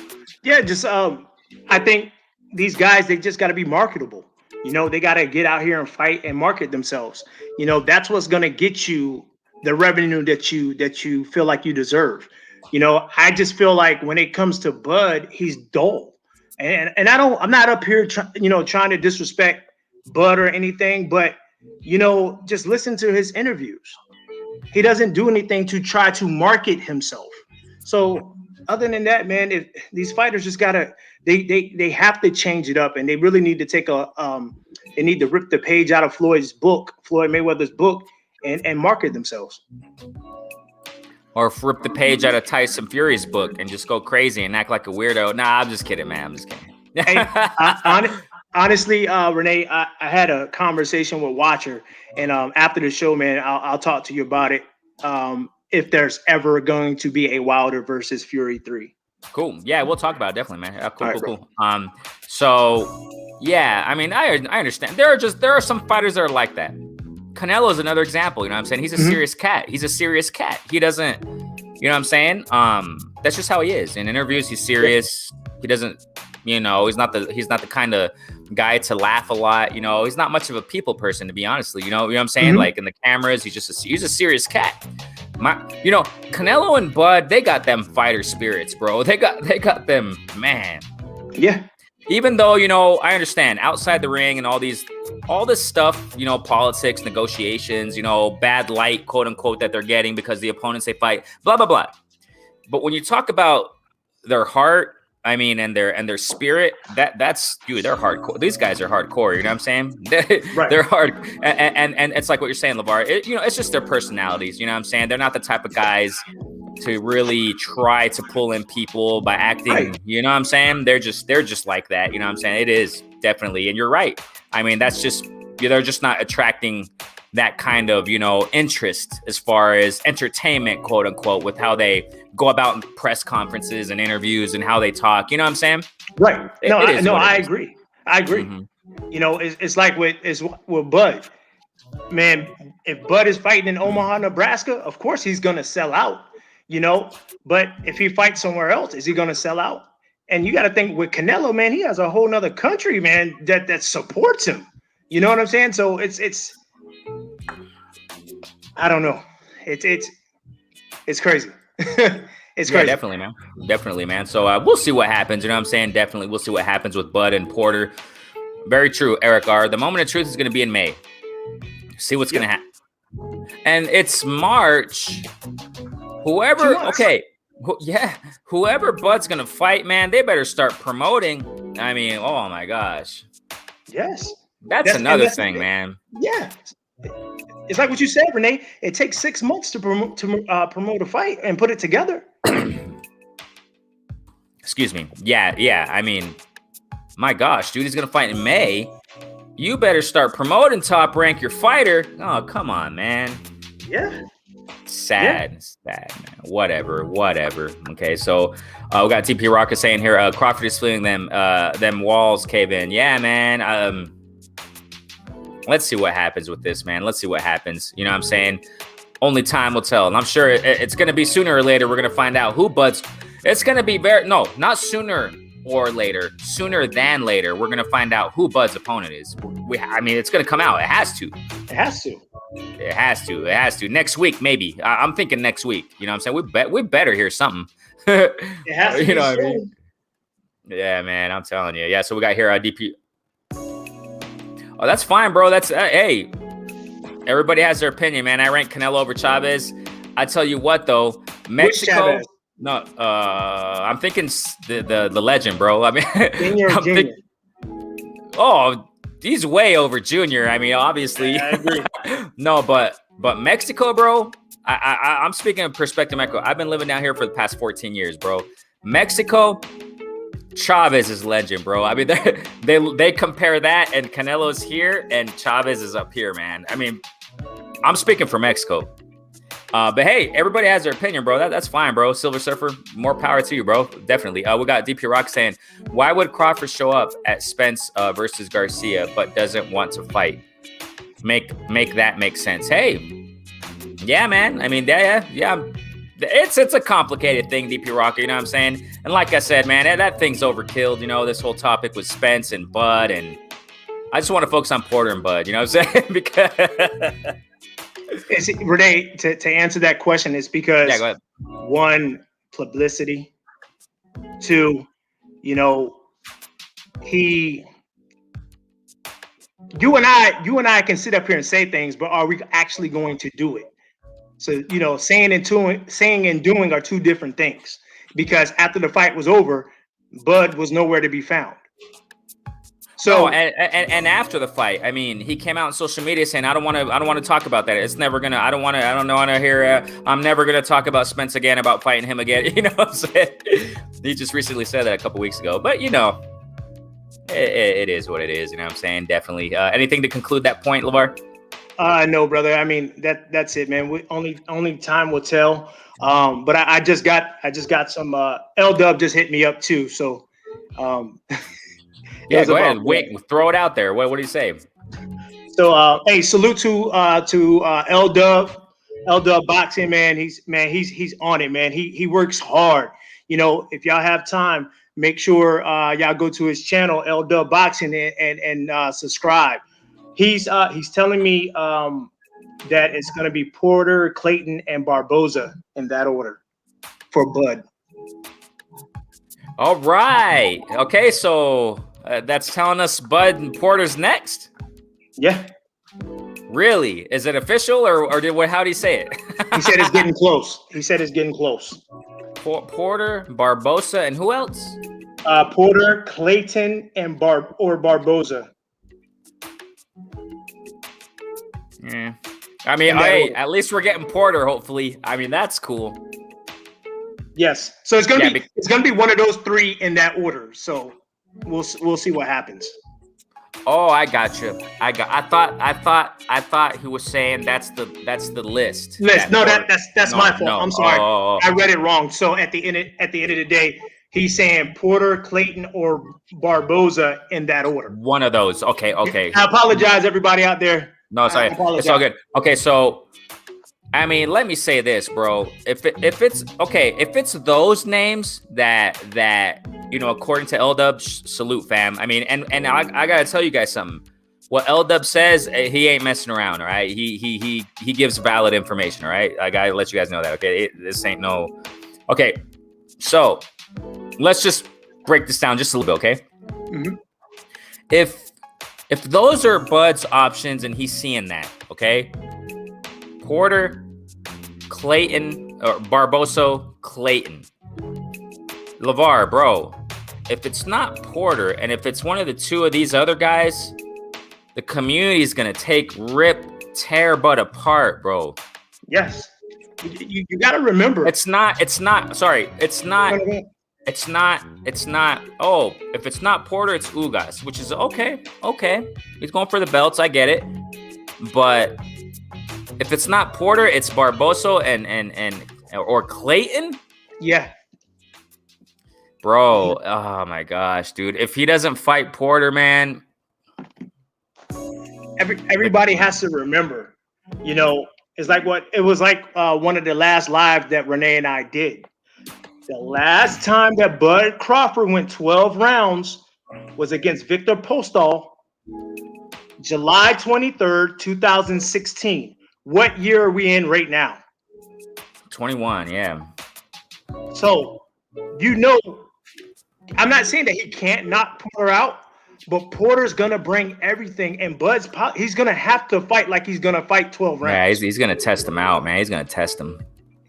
Yeah, just I think these guys, they just got to be marketable. They got to get out here and fight and market themselves. That's what's going to get you the revenue that you feel like you deserve. I just feel like when it comes to Bud, he's dull. And I'm not up here trying to disrespect Bud or anything, but just listen to his interviews. He doesn't do anything to try to market himself. So other than that, man, if these fighters just gotta, they have to change it up, and they really need to take they need to rip the page out of Floyd Mayweather's book, and market themselves. Or rip the page out of Tyson Fury's book and just go crazy and act like a weirdo. Nah, I'm just kidding, man. I'm just kidding. Hey, honestly, Renee, I had a conversation with Watcher, and after the show, man, I'll talk to you about it. If there's ever going to be a Wilder versus Fury 3. Cool. Yeah, we'll talk about it, definitely, man. Cool, All right, cool. So yeah, I mean, I understand. There are some fighters that are like that. Canelo is another example. You know what I'm saying? He's a serious cat. He's a serious cat. He doesn't, you know what I'm saying? That's just how he is. In interviews, he's serious. He doesn't, he's not the kind of guy to laugh a lot. He's not much of a people person, to be honestly. You know what I'm saying? Like in the cameras, he's a serious cat. Canelo and Bud, they got them fighter spirits, bro. They got them, man. Yeah. Even though, I understand outside the ring and all this stuff, politics, negotiations, bad light, quote unquote, that they're getting because the opponents they fight, blah, blah, blah. But when you talk about their heart, and their spirit, that's dude, they're hardcore. These guys are hardcore. You know what I'm saying? Right. They're hard. And it's like what you're saying, LeVar. It's just their personalities. You know what I'm saying? They're not the type of guys to really try to pull in people by acting. Right. You know what I'm saying? They're just like that. You know what I'm saying? It is definitely. And you're right. That's just, they're just not attracting that kind of, interest as far as entertainment, quote unquote, with how they go about in press conferences and interviews and how they talk. You know what I'm saying? Right. I agree. Mm-hmm. It's like with Bud. Man, if Bud is fighting in Omaha, Nebraska, of course he's going to sell out, but if he fights somewhere else, is he going to sell out? And you got to think with Canelo, man, he has a whole nother country, man, that supports him. You know what I'm saying? So it's I don't know. It's crazy. It's crazy. Yeah, definitely, man. So we'll see what happens. You know what I'm saying? Definitely, we'll see what happens with Bud and Porter. Very true, Eric R. The moment of truth is going to be in May. See what's going to happen. And it's March. Whoever Bud's going to fight, man, they better start promoting. Oh my gosh. Yes. That's another thing, man. Yeah. It's like what you said, Renee. It takes 6 months to promote a fight and put it together. Excuse me. Yeah. My gosh, dude, he's going to fight in May. You better start promoting Top Rank your fighter. Oh, come on, man. Yeah. Sad, man. Whatever. Okay, so we got TP Rocker saying here, Crawford is feeling them walls cave in. Yeah, man. Let's see what happens with this, man. Let's see what happens. You know what I'm saying? Only time will tell. And I'm sure it's going to be sooner or later. We're going to find out who Bud's. It's going to be not sooner or later. Sooner than later, we're going to find out who Bud's opponent is. I mean, it's going to come out. It has to. It has to. Next week, maybe. I'm thinking next week. You know what I'm saying? We better hear something. It has to. You know what I mean? Yeah, man. I'm telling you. Yeah, so we got here DP. Oh, that's fine, bro. That's hey. Everybody has their opinion, man. I rank Canelo over Chavez. I tell you what, though, Mexico. No, I'm thinking the legend, bro. I mean, Junior. Oh, he's way over Junior. I mean, obviously. I agree. No, but Mexico, bro. I'm speaking of perspective, Mexico. I've been living down here for the past 14 years, bro. Mexico, Chavez is legend, bro. I mean, they compare that, and Canelo's here, and Chavez is up here, man. I mean, I'm speaking for Mexico. But hey, everybody has their opinion, bro. That's fine, bro. Silver Surfer, more power to you, bro. Definitely. We got DP Rock saying, why would Crawford show up at Spence versus Garcia, but doesn't want to fight? Make that make sense. Hey, yeah, man. I mean, yeah. It's a complicated thing, DP Rocker. You know what I'm saying? And like I said, man, that thing's overkilled. You know, this whole topic with Spence and Bud, and I just want to focus on Porter and Bud. You know what I'm saying? Because Renee, to answer that question, it's because go ahead. One, publicity. Two, you know, you and I can sit up here and say things, but are we actually going to do it? So, you know, saying and doing are two different things, because after the fight was over, Bud was nowhere to be found. So and after the fight, I mean, he came out on social media saying, I don't want to talk about that. It's never gonna. I don't want to hear. I'm never gonna talk about Spence again, about fighting him again. You know what I'm saying? He just recently said that a couple weeks ago. But you know, it is what it is. You know what I'm saying? Definitely. Anything to conclude that point, LeVar? No, brother. I mean, that's it, man. Only time will tell. But I just got some. L-Dub just hit me up too. So. Yeah, go ahead. Wait, throw it out there. What do you say? So, hey, salute to L-Dub Boxing, man. He's on it, man. He works hard. You know, if y'all have time, make sure y'all go to his channel, L-Dub Boxing, and subscribe. He's telling me that it's going to be Porter, Clayton, and Barboza in that order for Bud. All right. Okay, so that's telling us Bud and Porter's next? Yeah. Really? Is it official, or how do you say it? He said it's getting close. Porter, Barboza, and who else? Porter, Clayton, and Barboza. Yeah. I mean, hey, at least we're getting Porter, hopefully. I mean, that's cool. Yes. So it's gonna be one of those three in that order. So we'll see what happens. Oh, I got you. I thought he was saying that's the list. That's my fault. No. I'm sorry. Oh. I read it wrong. So at the end of the day, he's saying Porter, Clayton, or Barboza in that order. One of those. Okay. I apologize, everybody out there. No, sorry. It's all good. Okay, so I mean, let me say this, bro. If it's those names that you know, according to L-Dub, salute, fam. I mean, and I gotta tell you guys something. What L-Dub says, he ain't messing around, all right? He gives valid information, all right? I gotta let you guys know that, okay? This ain't no. Okay, so let's just break this down just a little bit, okay? Mm-hmm. If those are Bud's options and he's seeing that, okay? Porter, Clayton, or Barboza, Clayton. LeVar, bro, if it's not Porter and if it's one of the two of these other guys, the community is going to tear Bud apart, bro. Yes. You got to remember. It's not, oh, if it's not Porter, it's Ugas, which is okay. He's going for the belts. I get it. But If it's not Porter, it's Barbosa or Clayton. Yeah. Bro, oh my gosh, dude. If he doesn't fight Porter, man. Everybody has to remember, it's like one of the last lives that Renee and I did. The last time that Bud Crawford went 12 rounds was against Victor Postol, July 23rd, 2016. What year are we in right now? 21, yeah. So, I'm not saying that he can't knock Porter out, but Porter's going to bring everything, and he's going to have to fight like he's going to fight 12 rounds. Yeah, he's going to test him out, man. He's going to test him.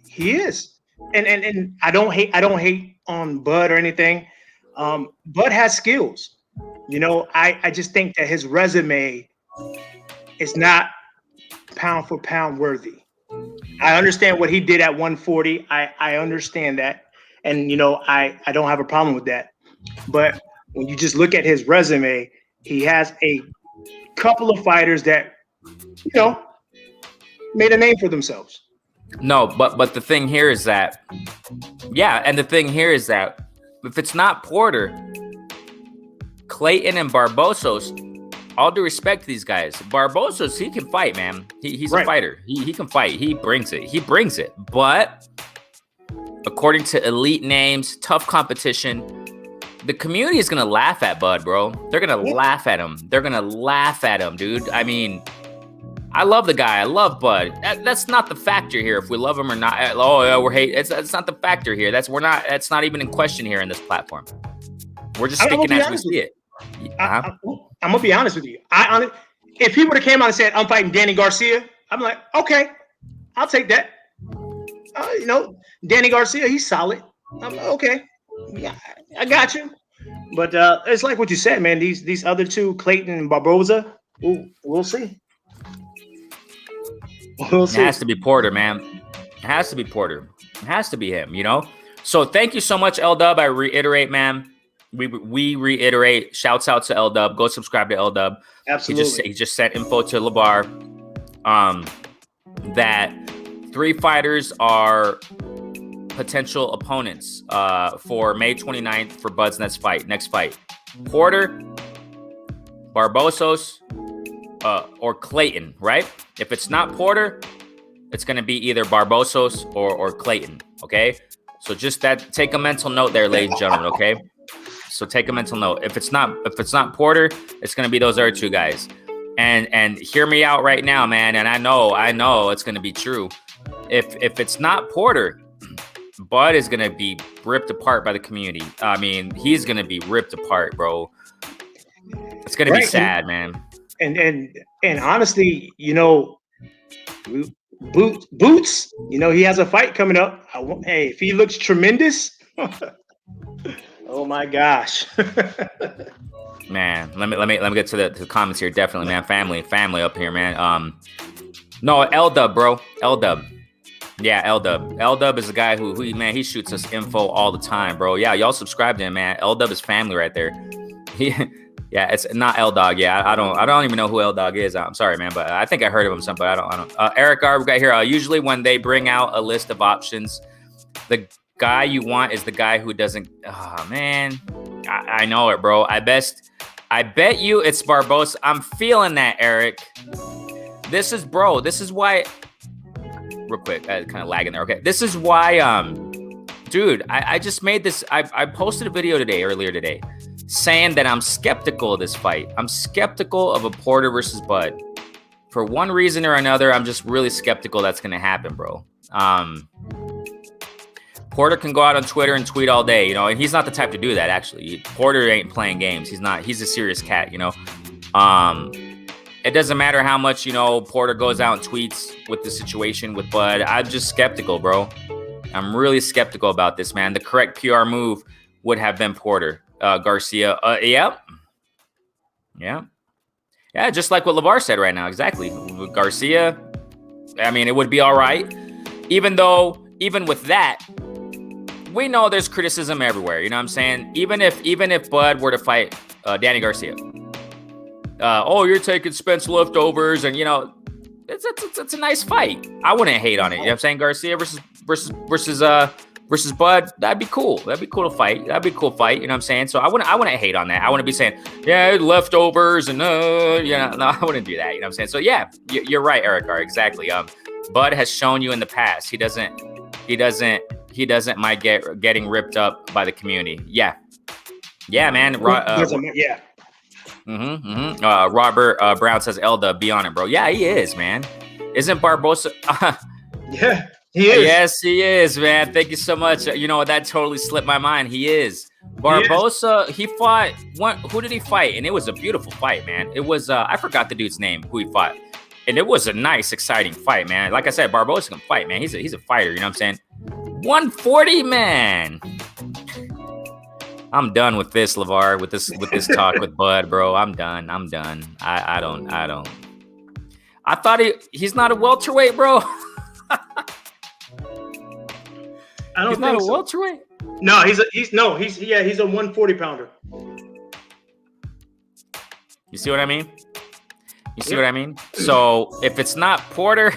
He is. And I don't hate on Bud or anything. Bud has skills. I just think that his resume is not pound for pound worthy. I understand what he did at 140. I understand that. And, I don't have a problem with that. But when you just look at his resume, he has a couple of fighters that, made a name for themselves. No, but the thing here is that, if it's not Porter, Clayton and Barbosos, all due respect to these guys, Barbosos, he can fight, man. He's a fighter. He can fight. He brings it. But according to elite names, tough competition, the community is gonna laugh at Bud, bro. They're gonna laugh at him. They're gonna laugh at him, dude. I mean, I love the guy. I love Bud. That's not the factor here. If we love him or not. Oh yeah, we're hate. It's not the factor here. That's not even in question here in this platform. We're just speaking as we see it. I'm gonna be honest with you. If he would have came out and said, "I'm fighting Danny Garcia," I'm like, okay, I'll take that. Danny Garcia, he's solid. I'm okay. Yeah, I got you. But it's like what you said, man. These other two, Clayton and Barbosa, we'll see. It has to be Porter, man. It has to be Porter. It has to be him, So thank you so much, L-Dub. I reiterate, man. We reiterate. Shouts out to L-Dub. Go subscribe to L-Dub. Absolutely. He just sent info to LeVar that 3 fighters are potential opponents for May 29th for Bud's next fight. Porter, Barbosos, or Clayton, right? If it's not Porter, it's going to be either Barbosos or Clayton, okay? So just take a mental note there, ladies and gentlemen, okay? So take a mental note. If it's not Porter, it's going to be those other 2 guys. And hear me out right now, man, and I know it's going to be true. If it's not Porter, Bud is going to be ripped apart by the community. I mean, he's going to be ripped apart, bro. It's going to be sad, man. And honestly, Boots, he has a fight coming up. Hey, if he looks tremendous, oh my gosh. Man, let me get to the comments here. Definitely, man. Family up here, man. No, L-Dub, bro. L-Dub. Yeah, L-Dub. L-Dub is a guy who he shoots us info all the time, bro. Yeah, y'all subscribe to him, man. L-Dub is family right there. Yeah, it's not L-Dog. Yeah, I don't even know who L-Dog is. I'm sorry, man, but I think I heard of him some, but I don't. Eric Garb got here. Usually when they bring out a list of options, the guy you want is the guy who doesn't. Oh man, I know it, bro. I bet you it's Barbosa. I'm feeling that, Eric. This is why. Real quick, I kind of lagging there. Okay, this is why. Dude, I just made this. I posted a video earlier today, saying that I'm skeptical of this fight. I'm skeptical of a Porter versus Bud. For one reason or another, I'm just really skeptical that's going to happen, bro. Porter can go out on Twitter and tweet all day, and he's not the type to do that, actually. Porter ain't playing games. He's a serious cat, It doesn't matter how much, Porter goes out and tweets with the situation with Bud. I'm just skeptical, bro. I'm really skeptical about this, man. The correct PR move would have been Porter. Garcia. Yeah, just like what LeVar said right now. Exactly. Garcia, I mean, it would be all right. Even with that, we know there's criticism everywhere. You know what I'm saying? Even if Bud were to fight Danny Garcia. You're taking Spence leftovers, and it's a nice fight. I wouldn't hate on it. You know what I'm saying? Garcia versus Bud. That'd be cool. That'd be cool to fight. That'd be a cool fight. You know what I'm saying? So I wouldn't hate on that. I wouldn't be saying, yeah, leftovers and no, I wouldn't do that. You know what I'm saying? So yeah, you're right, Eric R. Exactly. Bud has shown you in the past he doesn't mind getting ripped up by the community. Yeah, man. Yeah. Robert Brown says, Elda, be on it, bro. Yeah, he is, man. Isn't Barbosa? Yeah, he is. Yes, he is, man. Thank you so much. You know, that totally slipped my mind. He is. Barbosa, he fought. Who did he fight? And it was a beautiful fight, man. It was, I forgot the dude's name, who he fought. And it was a nice, exciting fight, man. Like I said, Barbosa can fight, man. He's a fighter, you know what I'm saying? 140, man. I'm done with this, LeVar, with this talk with Bud, bro. I'm done. I don't. I thought he's not a welterweight, bro. He's not a welterweight. No, he's a 140 pounder. You see what I mean? What I mean? So if it's not Porter,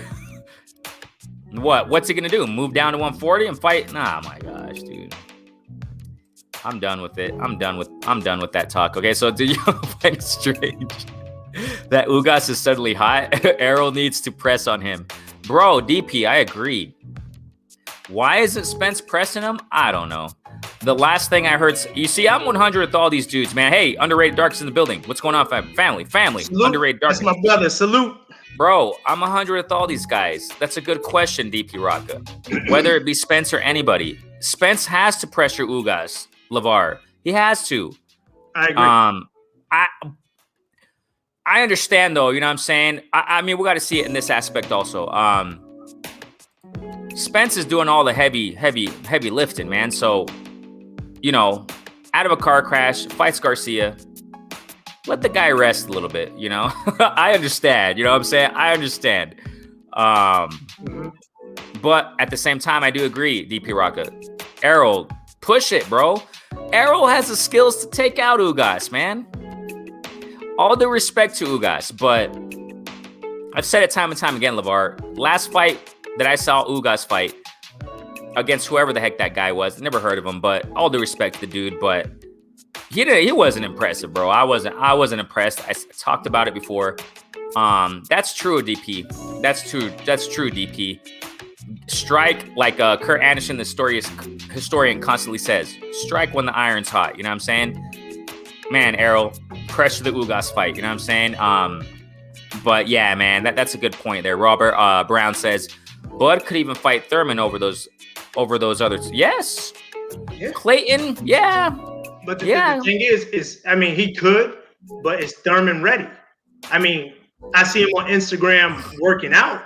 what's he gonna do? Move down to 140 and fight? Nah, my gosh, dude. I'm done with it. I'm done with that talk. Okay, so do you find it strange that Ugas is suddenly hot? Errol needs to press on him. Bro, DP, I agreed. Why isn't Spence pressing him? I don't know. The last thing I heard, you see, I'm 100 with all these dudes, man. Hey, Underrated Darkness in the building. What's going on, family? Salute. Underrated Darkness. That's my brother. Salute. Bro, I'm 100 with all these guys. That's a good question, DP Rocka. Whether it be Spence or anybody, Spence has to pressure Ugas, LeVar. He has to. I agree. I understand, though. You know what I'm saying? I mean, we got to see it in this aspect also. Spence is doing all the heavy lifting, man. So, out of a car crash, fights Garcia. Let the guy rest a little bit, I understand. You know what I'm saying? I understand. But at the same time, I do agree, DP Rocka. Errol, push it, bro. Errol has the skills to take out Ugas, man. All due respect to Ugas, but I've said it time and time again, LeVar. Last fight that I saw Ugas fight against whoever the heck that guy was, never heard of him, but all due respect to the dude, but he wasn't impressive, bro. I wasn't impressed. I talked about it before. That's true, DP. That's true, DP. Strike, like Kurt Anderson, the historian, constantly says, strike when the iron's hot. You know what I'm saying? Man, Errol, pressure the Ugas fight. You know what I'm saying? But yeah, man, that's a good point there. Robert Brown says, Bud could even fight Thurman over those others. Yes. Yeah. Clayton, yeah. But the thing is, I mean, he could, but is Thurman ready? I mean, I see him on Instagram working out,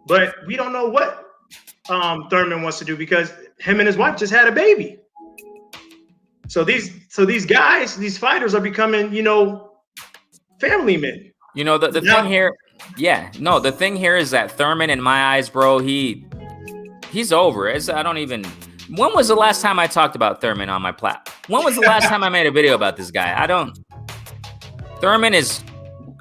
but we don't know what Thurman wants to do because him and his wife just had a baby. So these guys, these fighters are becoming, family men. The thing here, the thing here is that Thurman, in my eyes, bro, he's over. When was the last time I talked about Thurman on my platform? When was the last time I made a video about this guy? Thurman is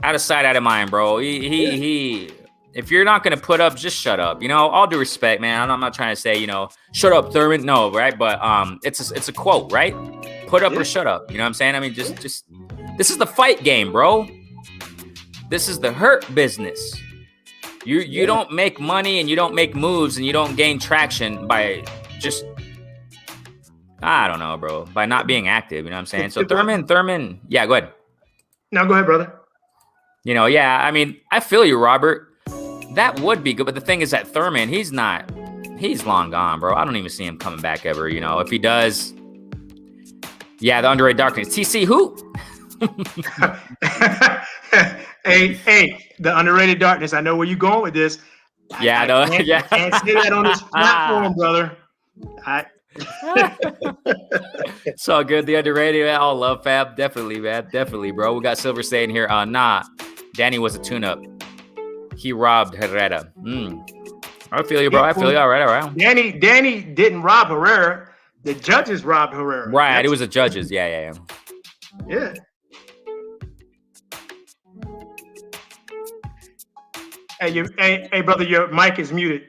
out of sight, out of mind, bro. He if you're not going to put up, just shut up. All due respect, man. I'm not trying to say, shut up, Thurman. No, right? But it's a quote, right? Put up or shut up. You know what I'm saying? I mean, just this is the fight game, bro. This is the hurt business. You don't make money and you don't make moves and you don't gain traction by just, I don't know, bro, by not being active. You know what I'm saying? So Thurman, yeah, go ahead. No, go ahead, brother. I mean, I feel you, Robert. That would be good. But the thing is that Thurman, he's long gone, bro. I don't even see him coming back ever. If he does, yeah, the Underrated Darkness. TC who? Hey, the Underrated Darkness. I know where you're going with this. Yeah, I can't say that on this platform, brother. It's all good. The Underrated, all love, fab. Definitely, man. Definitely, bro. We got Silver saying here, nah, Danny was a tune-up. He robbed Herrera. I feel you, bro. I feel you. All right. Danny didn't rob Herrera. The judges robbed Herrera. Right. It was the judges. Yeah. Hey, brother, your mic is muted.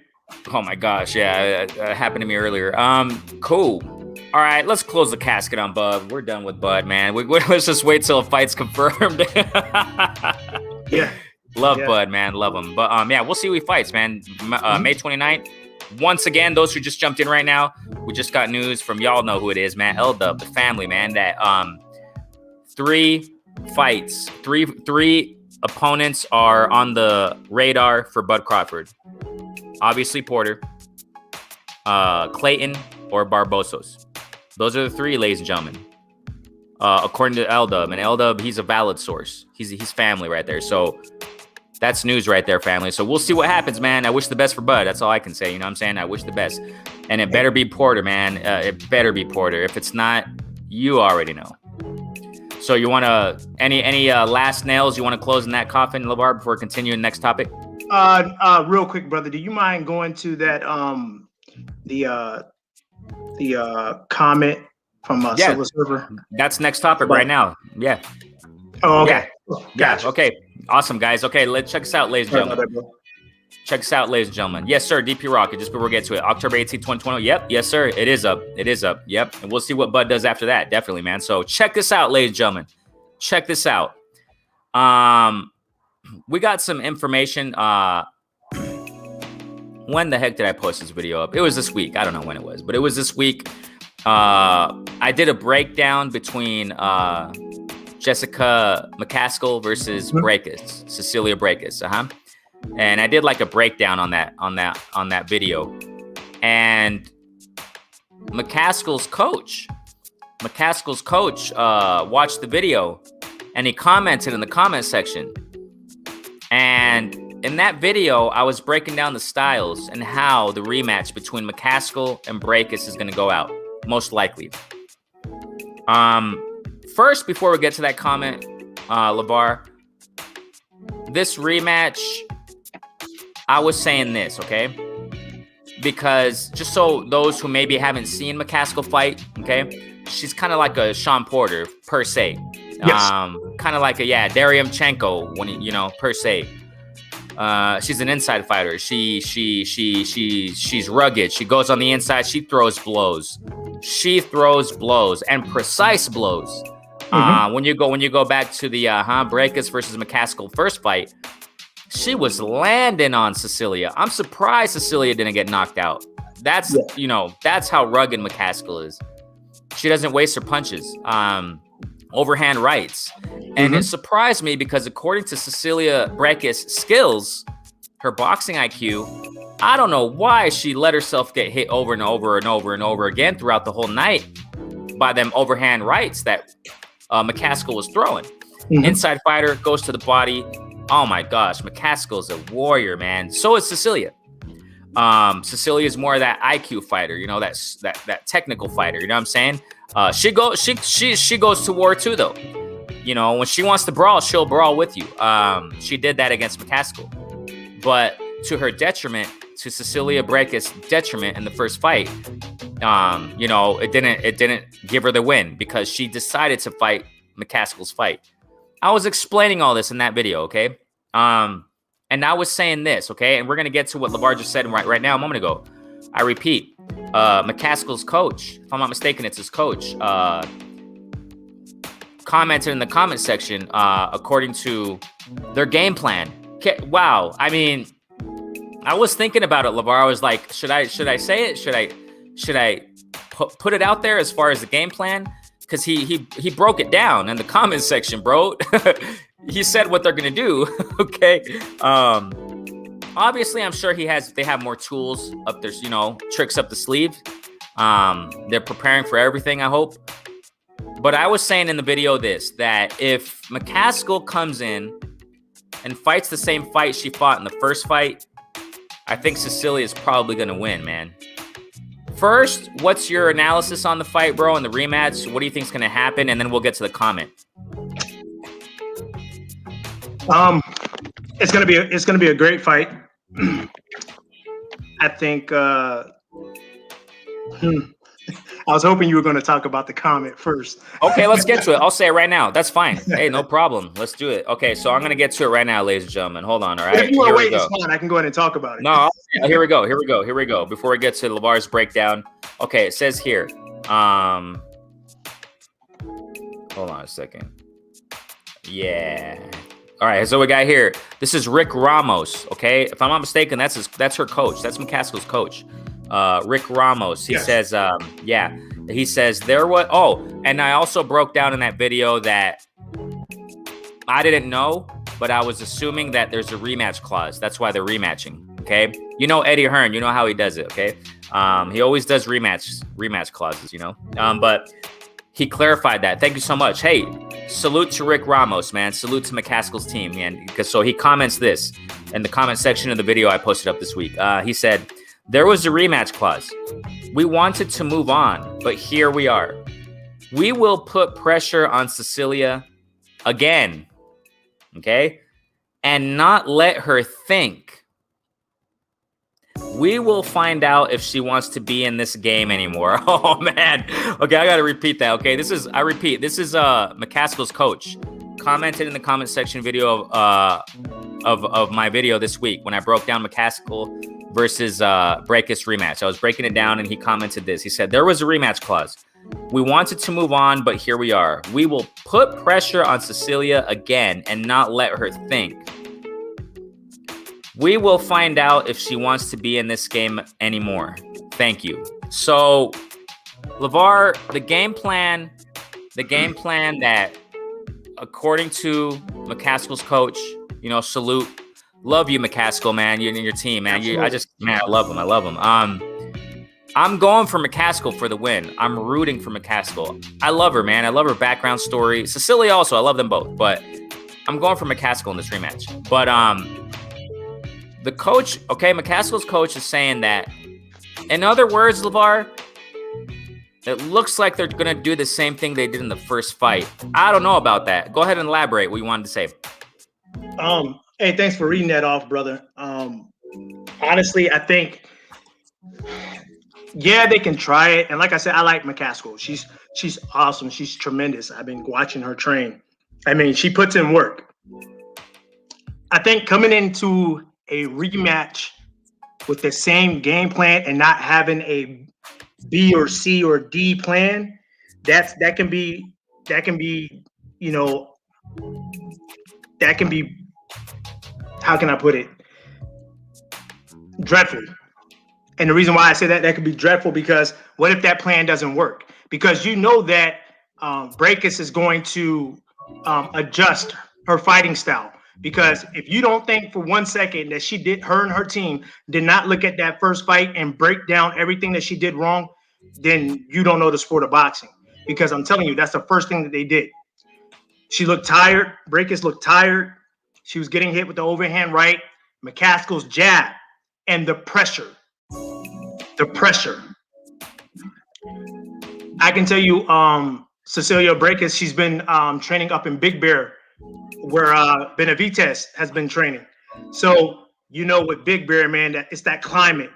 Oh my gosh, yeah, it happened to me earlier. Cool. All right, let's close the casket on Bud. We're done with Bud, man. Let's just wait till a fight's confirmed. Yeah. Love Yeah. Bud, man. Love him. But yeah, we'll see who he fights, man. May 29th. Once again, those who just jumped in right now, we just got news from y'all know who it is, man. L-Dub, the family, man. That 3 fights, three opponents are on the radar for Bud Crawford. Obviously Porter, Clayton, or Barbosos. Those are the 3, ladies and gentlemen. According to L-Dub, and L-Dub, he's a valid source. He's family right there. So that's news right there, family. So we'll see what happens, man. I wish the best for Bud. That's all I can say. You know what I'm saying? I wish the best. And it better be Porter, man. It better be Porter. If it's not, you already know. So you want to, any last nails you want to close in that coffin, LeVar, before continuing next topic? Real quick, brother, do you mind going to that the comment from Silver Surfer? That's next topic right now. Yeah. Oh, okay. Yeah. Okay. Awesome, guys. Okay, let's check us out, ladies and gentlemen. Check us out, ladies and gentlemen. Yes, sir. DP Rocket. Just before we get to it, October 18th, 2020. Yep. Yes, sir. It is up. It is up. Yep. And we'll see what Bud does after that. Definitely, man. So check this out, ladies and gentlemen. Check this out. We got some information. When the heck did I post this video up? It was this week. I don't know when it was, but it was this week. I did a breakdown between Jessica McCaskill versus Brækhus, Cecilia Brækhus. And I did like a breakdown on that video. And McCaskill's coach watched the video and he commented in the comment section. And in that video, I was breaking down the styles and how the rematch between McCaskill and Brækhus is going to go out, most likely. First, before we get to that comment, LeVar, this rematch, I was saying this, okay? Because just so those who maybe haven't seen McCaskill fight, okay, she's kind of like a Sean Porter per se. Yes. Kind of like a Deriemchenko when per se. She's an inside fighter. She's rugged. She goes on the inside. She throws blows. And precise blows. When you go back to the Brækhus versus McCaskill first fight, she was landing on Cecilia. I'm surprised Cecilia didn't get knocked out. That's how rugged McCaskill is. She doesn't waste her punches. Overhand rights. And it surprised me because according to Cecilia Brækhus' skills, her boxing IQ, I don't know why she let herself get hit over and over and over and over again throughout the whole night by them overhand rights that McCaskill was throwing. Inside fighter, goes to the body. Oh my gosh, McCaskill is a warrior, man. So is Cecilia. Cecilia is more of that IQ fighter, that technical fighter. You know what I'm saying? She goes to war too, though. When she wants to brawl, she'll brawl with you. She did that against McCaskill, but to her detriment, to Cecilia Brækhus' detriment in the first fight, it didn't give her the win because she decided to fight McCaskill's fight. I was explaining all this in that video, okay? And I was saying this, okay? And we're going to get to what LeVar just said right now a moment ago. I repeat, McCaskill's coach, if I'm not mistaken, it's his coach, commented in the comment section according to their game plan. Wow. I mean, I was thinking about it, LeVar. I was like, should I say it? Should I put it out there as far as the game plan? Because he broke it down in the comment section, bro. He said what they're gonna do. Okay. Obviously, I'm sure they have more tools up there, tricks up the sleeve. They're preparing for everything, I hope. But I was saying in the video that if McCaskill comes in and fights the same fight she fought in the first fight, I think Cecilia is probably gonna win, man. First, what's your analysis on the fight, bro, and the rematch? What do you think is going to happen? And then we'll get to the comment. It's gonna be a great fight. I think I I was hoping you were going to talk about the comment first. Okay, let's get to it. I'll say it right now. That's fine. Hey, no problem. Let's do it. Okay, so I'm gonna get to it right now, ladies and gentlemen. Hold on. All right. If you want to wait, it's fine. I can go ahead and talk about it. No, here we go. Here we go. Here we go. Before we get to LeVar's breakdown. Okay, it says here. Hold on a second. Yeah. All right, so we got here. This is Rick Ramos. Okay, if I'm not mistaken, that's her coach. That's McCaskill's coach. Rick Ramos. He says, yeah. He says there was. Oh, and I also broke down in that video that I didn't know, but I was assuming that there's a rematch clause. That's why they're rematching. Okay, you know Eddie Hearn. You know how he does it. Okay, he always does rematch clauses. You know, but he clarified that. Thank you so much. Hey, salute to Rick Ramos, man. Salute to McCaskill's team, man. Because so he comments this in the comment section of the video I posted up this week. He said there was a rematch clause. We wanted to move on, but here we are. We will put pressure on Cecilia again, okay? And not let her think. We will find out if she wants to be in this game anymore. Oh, man. Okay, I got to repeat that, okay? This is McCaskill's coach. Commented in the comment section video of my video this week when I broke down McCaskill versus Breakus rematch. I was breaking it down and he commented this. He said, there was a rematch clause. We wanted to move on, but here we are. We will put pressure on Cecilia again and not let her think. We will find out if she wants to be in this game anymore. Thank you. So, LeVar, the game plan that, according to McCaskill's coach, you know, salute. Love you, McCaskill, man. You and your team, man. I love him. I love him. I'm going for McCaskill for the win. I'm rooting for McCaskill. I love her, man. I love her background story. Cecilia also. I love them both. But I'm going for McCaskill in this rematch. But the coach, okay, McCaskill's coach is saying that, in other words, LeVar, it looks like they're going to do the same thing they did in the first fight. I don't know about that. Go ahead and elaborate what you wanted to say. Hey, thanks for reading that off, brother. Honestly, I think, yeah, they can try it. And like I said, I like McCaskill. She's awesome. She's tremendous. I've been watching her train. I mean, she puts in work. I think coming into a rematch with the same game plan and not having a B or C or D plan, that can be, you know, that can be, how can I put it? Dreadful. And the reason why I say that could be dreadful, because what if that plan doesn't work? Because you know that Breakus is going to adjust her fighting style. Because if you don't think for 1 second that her and her team did not look at that first fight and break down everything that she did wrong, then you don't know the sport of boxing. Because I'm telling you, that's the first thing that they did. She looked tired. Breakus looked tired. She was getting hit with the overhand right. McCaskill's jab and the pressure. The pressure. I can tell you, Cecilia Breakus, she's been training up in Big Bear, where Benavidez has been training. So you know, with Big Bear, man, that it's that climate.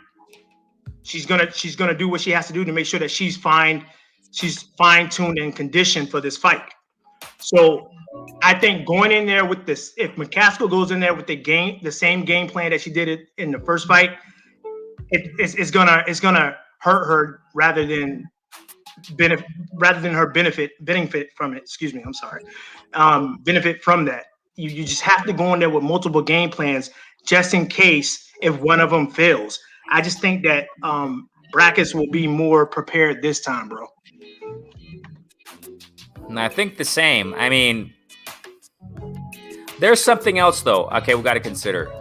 She's gonna do what she has to do to make sure that she's fine-tuned and conditioned for this fight. So I think going in there with this, if McCaskill goes in there with the same game plan that she did it in the first fight, it's gonna hurt her rather than her benefit from it. Excuse me, I'm sorry. Benefit from that. You just have to go in there with multiple game plans just in case if one of them fails. I just think that Breakus will be more prepared this time, bro. And I think the same. I mean, there's something else though. Okay, we got to consider.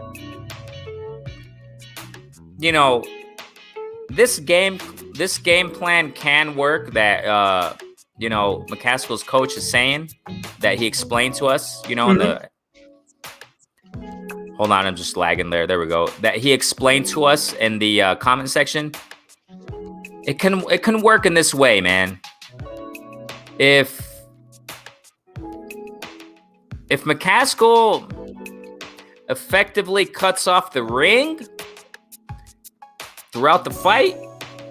You know, this game plan can work that you know, McCaskill's coach is saying that he explained to us, you know, in the hold on, I'm just lagging there. There we go. That he explained to us in the comment section. It can work in this way, man. If McCaskill effectively cuts off the ring throughout the fight,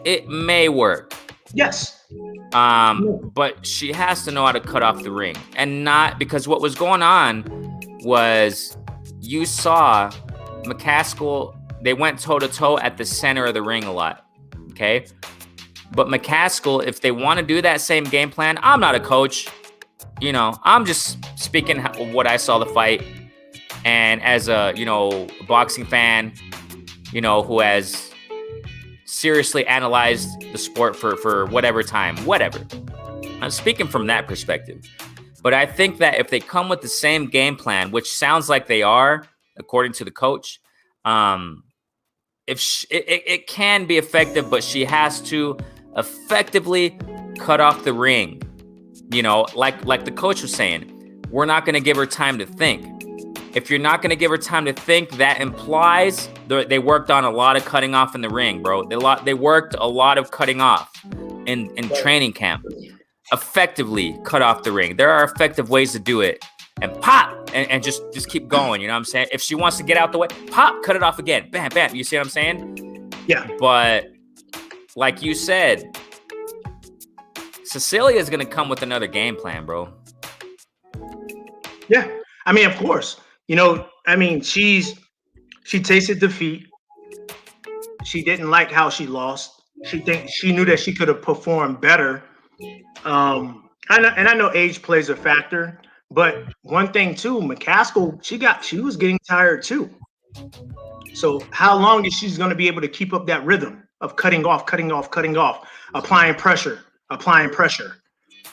it may work. Yes. But she has to know how to cut off the ring, and not because what was going on was you saw McCaskill, they went toe to toe at the center of the ring a lot. Okay. But McCaskill, if they want to do that same game plan, I'm not a coach. I'm just speaking what I saw the fight. And as a, boxing fan, who has seriously analyzed the sport for whatever time, whatever. I'm speaking from that perspective. But I think that if they come with the same game plan, which sounds like they are, according to the coach, it can be effective, but she has to effectively cut off the ring. Like the coach was saying, we're not going to give her time to think. If you're not going to give her time to think, that implies they worked on a lot of cutting off in the ring, bro. They worked a lot of cutting off in training camp. Effectively cut off the ring. There are effective ways to do it. And pop, and just keep going. You know what I'm saying? If she wants to get out the way, pop, cut it off again. Bam, bam. You see what I'm saying? Yeah. But like you said, Cecilia is going to come with another game plan, bro. Yeah. I mean, of course. She tasted defeat. She didn't like how she lost. She knew that she could have performed better. I know age plays a factor, but one thing too, McCaskill, she was getting tired too. So how long is she's going to be able to keep up that rhythm of cutting off, applying pressure.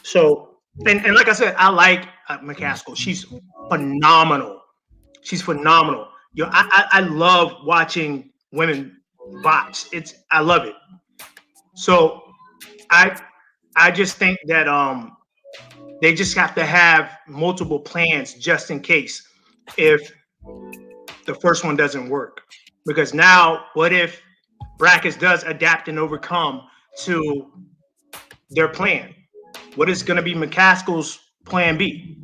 So, and like I said, I like McCaskill. She's phenomenal. I love watching women box. I love it. So I just think that they just have to have multiple plans just in case if the first one doesn't work. Because now, what if Brækhus does adapt and overcome to their plan? What is going to be McCaskill's plan B?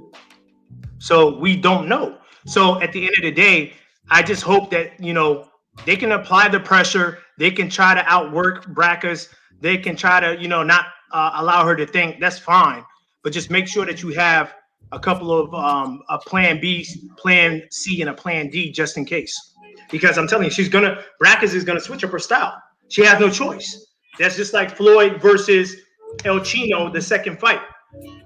So we don't know. So at the end of the day, I just hope that, they can apply the pressure. They can try to outwork Brækhus. They can try to, not allow her to think. That's fine. But just make sure that you have a couple of a plan B, plan C, and a plan D just in case. Because I'm telling you, Brækhus is going to switch up her style. She has no choice. That's just like Floyd versus El Chino, the second fight.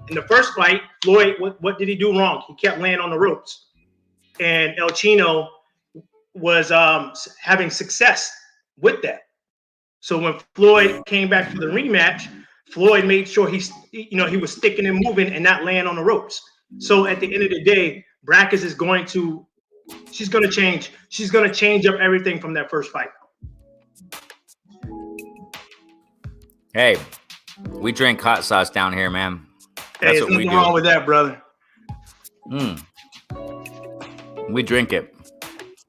In the first fight, Floyd, what did he do wrong? He kept laying on the ropes. And El Chino was having success with that. So when Floyd came back for the rematch, Floyd made sure he was sticking and moving and not laying on the ropes. So at the end of the day, Brækhus is she's going to change up everything from that first fight. Hey, we drink hot sauce down here, man. That's what we do. Nothing wrong with that, brother. We drink it.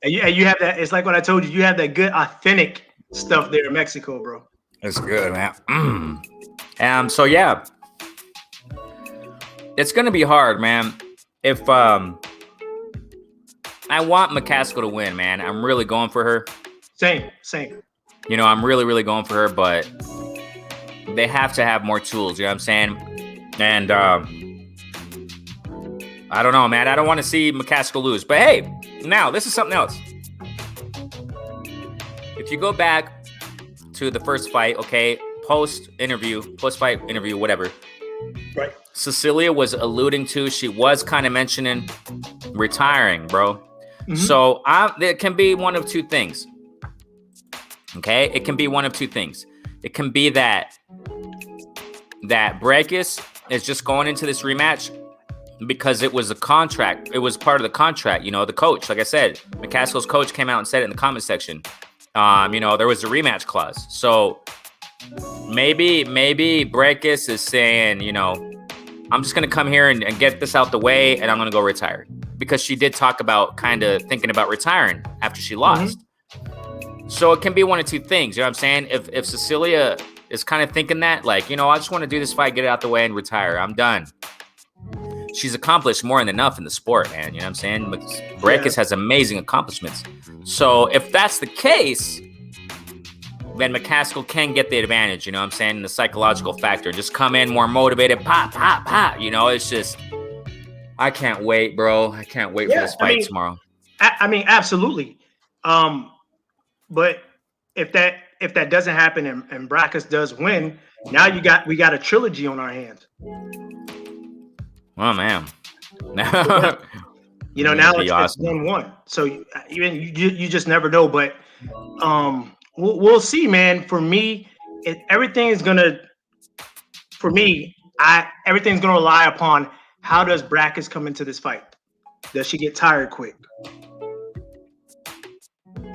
And you have that. It's like what I told you. You have that good, authentic stuff there in Mexico, bro. It's good, man. So yeah, it's gonna be hard, man. If I want McCaskill to win, man. I'm really going for her. Same. I'm really, really going for her, but they have to have more tools. You know what I'm saying? And I don't know, man. I don't want to see McCaskill lose. But hey, now this is something else. If you go back to the first fight, okay, post-fight interview, whatever. Right. Cecilia was alluding to, she was kind of mentioning retiring, bro. Mm-hmm. So it can be one of two things. Okay? It can be one of two things. It can be that Brækhus is just going into this rematch because it was a contract. It was part of the contract. The coach, like I said, McCaskill's coach came out and said it in the comment section. There was a rematch clause. So maybe Brækhus is saying, I'm just going to come here and get this out the way and I'm going to go retire. Because she did talk about kind of thinking about retiring after she lost. Mm-hmm. So it can be one of two things. You know what I'm saying? If Cecilia is kind of thinking that, like, I just want to do this fight, get it out the way and retire. I'm done. She's accomplished more than enough in the sport, man. You know what I'm saying? Brækhus has amazing accomplishments. So if that's the case, then McCaskill can get the advantage, you know what I'm saying? The psychological factor. Just come in more motivated, pop, pop, pop. You know, it's just, I can't wait, bro. I can't wait for this fight tomorrow. I mean, absolutely. But if that doesn't happen and Brackus does win, now we got a trilogy on our hands. Oh man. You know, now it's awesome. 1-1. So you just never know. But we'll see, man. For me, everything's gonna rely upon how does Brackus come into this fight. Does she get tired quick?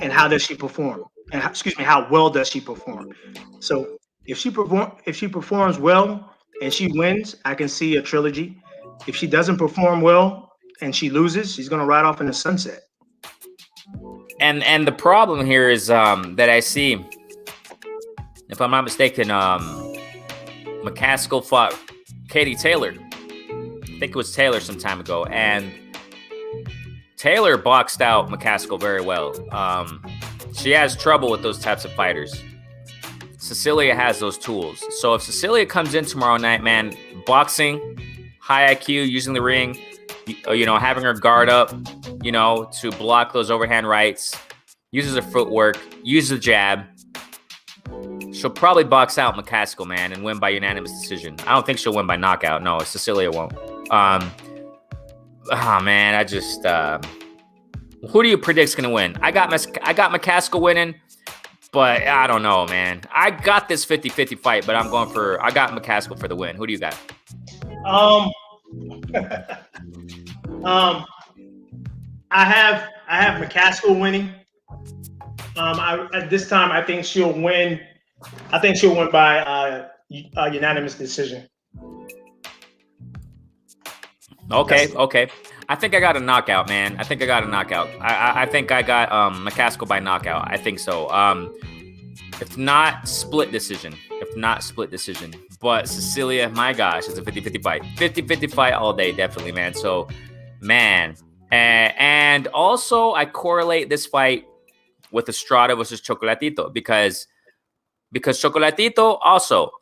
And how does she perform? And how well does she perform? So if she performs well and she wins, I can see a trilogy. If she doesn't perform well and she loses, she's gonna ride off in the sunset. And the problem here is that I see, if I'm not mistaken, McCaskill fought Katie Taylor. I think it was Taylor some time ago, and Taylor boxed out McCaskill very well. She has trouble with those types of fighters. Cecilia has those tools. So if Cecilia comes in tomorrow night, man, boxing, high IQ, using the ring, you know, having her guard up, you know, to block those overhand rights, uses her footwork, uses the jab, she'll probably box out McCaskill, man, and win by unanimous decision. I don't think she'll win by knockout. No, Cecilia won't. Oh man, I just who do you predict's gonna win? I got McCaskill winning, but I don't know, man. I got this 50-50 fight, but I got McCaskill for the win. Who do you got? I have McCaskill winning. At this time, I think she'll win. I think she'll win by unanimous decision. Okay. I think I got a knockout, man. I think I got McCaskill by knockout. I think so. If not split decision. But Cecilia, my gosh, it's a 50-50 fight. 50-50 fight all day, definitely, man. So, man. And also, I correlate this fight with Estrada versus Chocolatito because Chocolatito also,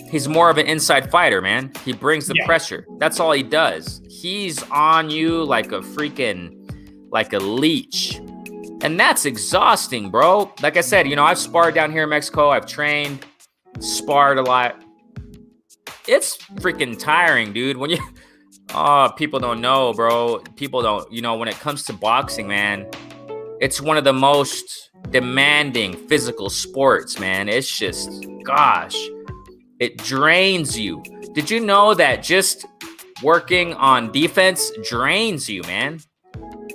he's more of an inside fighter, man. He brings the pressure. That's all he does. He's on you like a leech. And that's exhausting, bro. Like I said, you know, I've sparred down here in Mexico. I've trained, sparred a lot. It's freaking tiring, dude. When people don't know, bro. People don't, you know, when it comes to boxing, man, it's one of the most demanding physical sports, man. It's just, gosh, it drains you. Did you know that just working on defense drains you, man?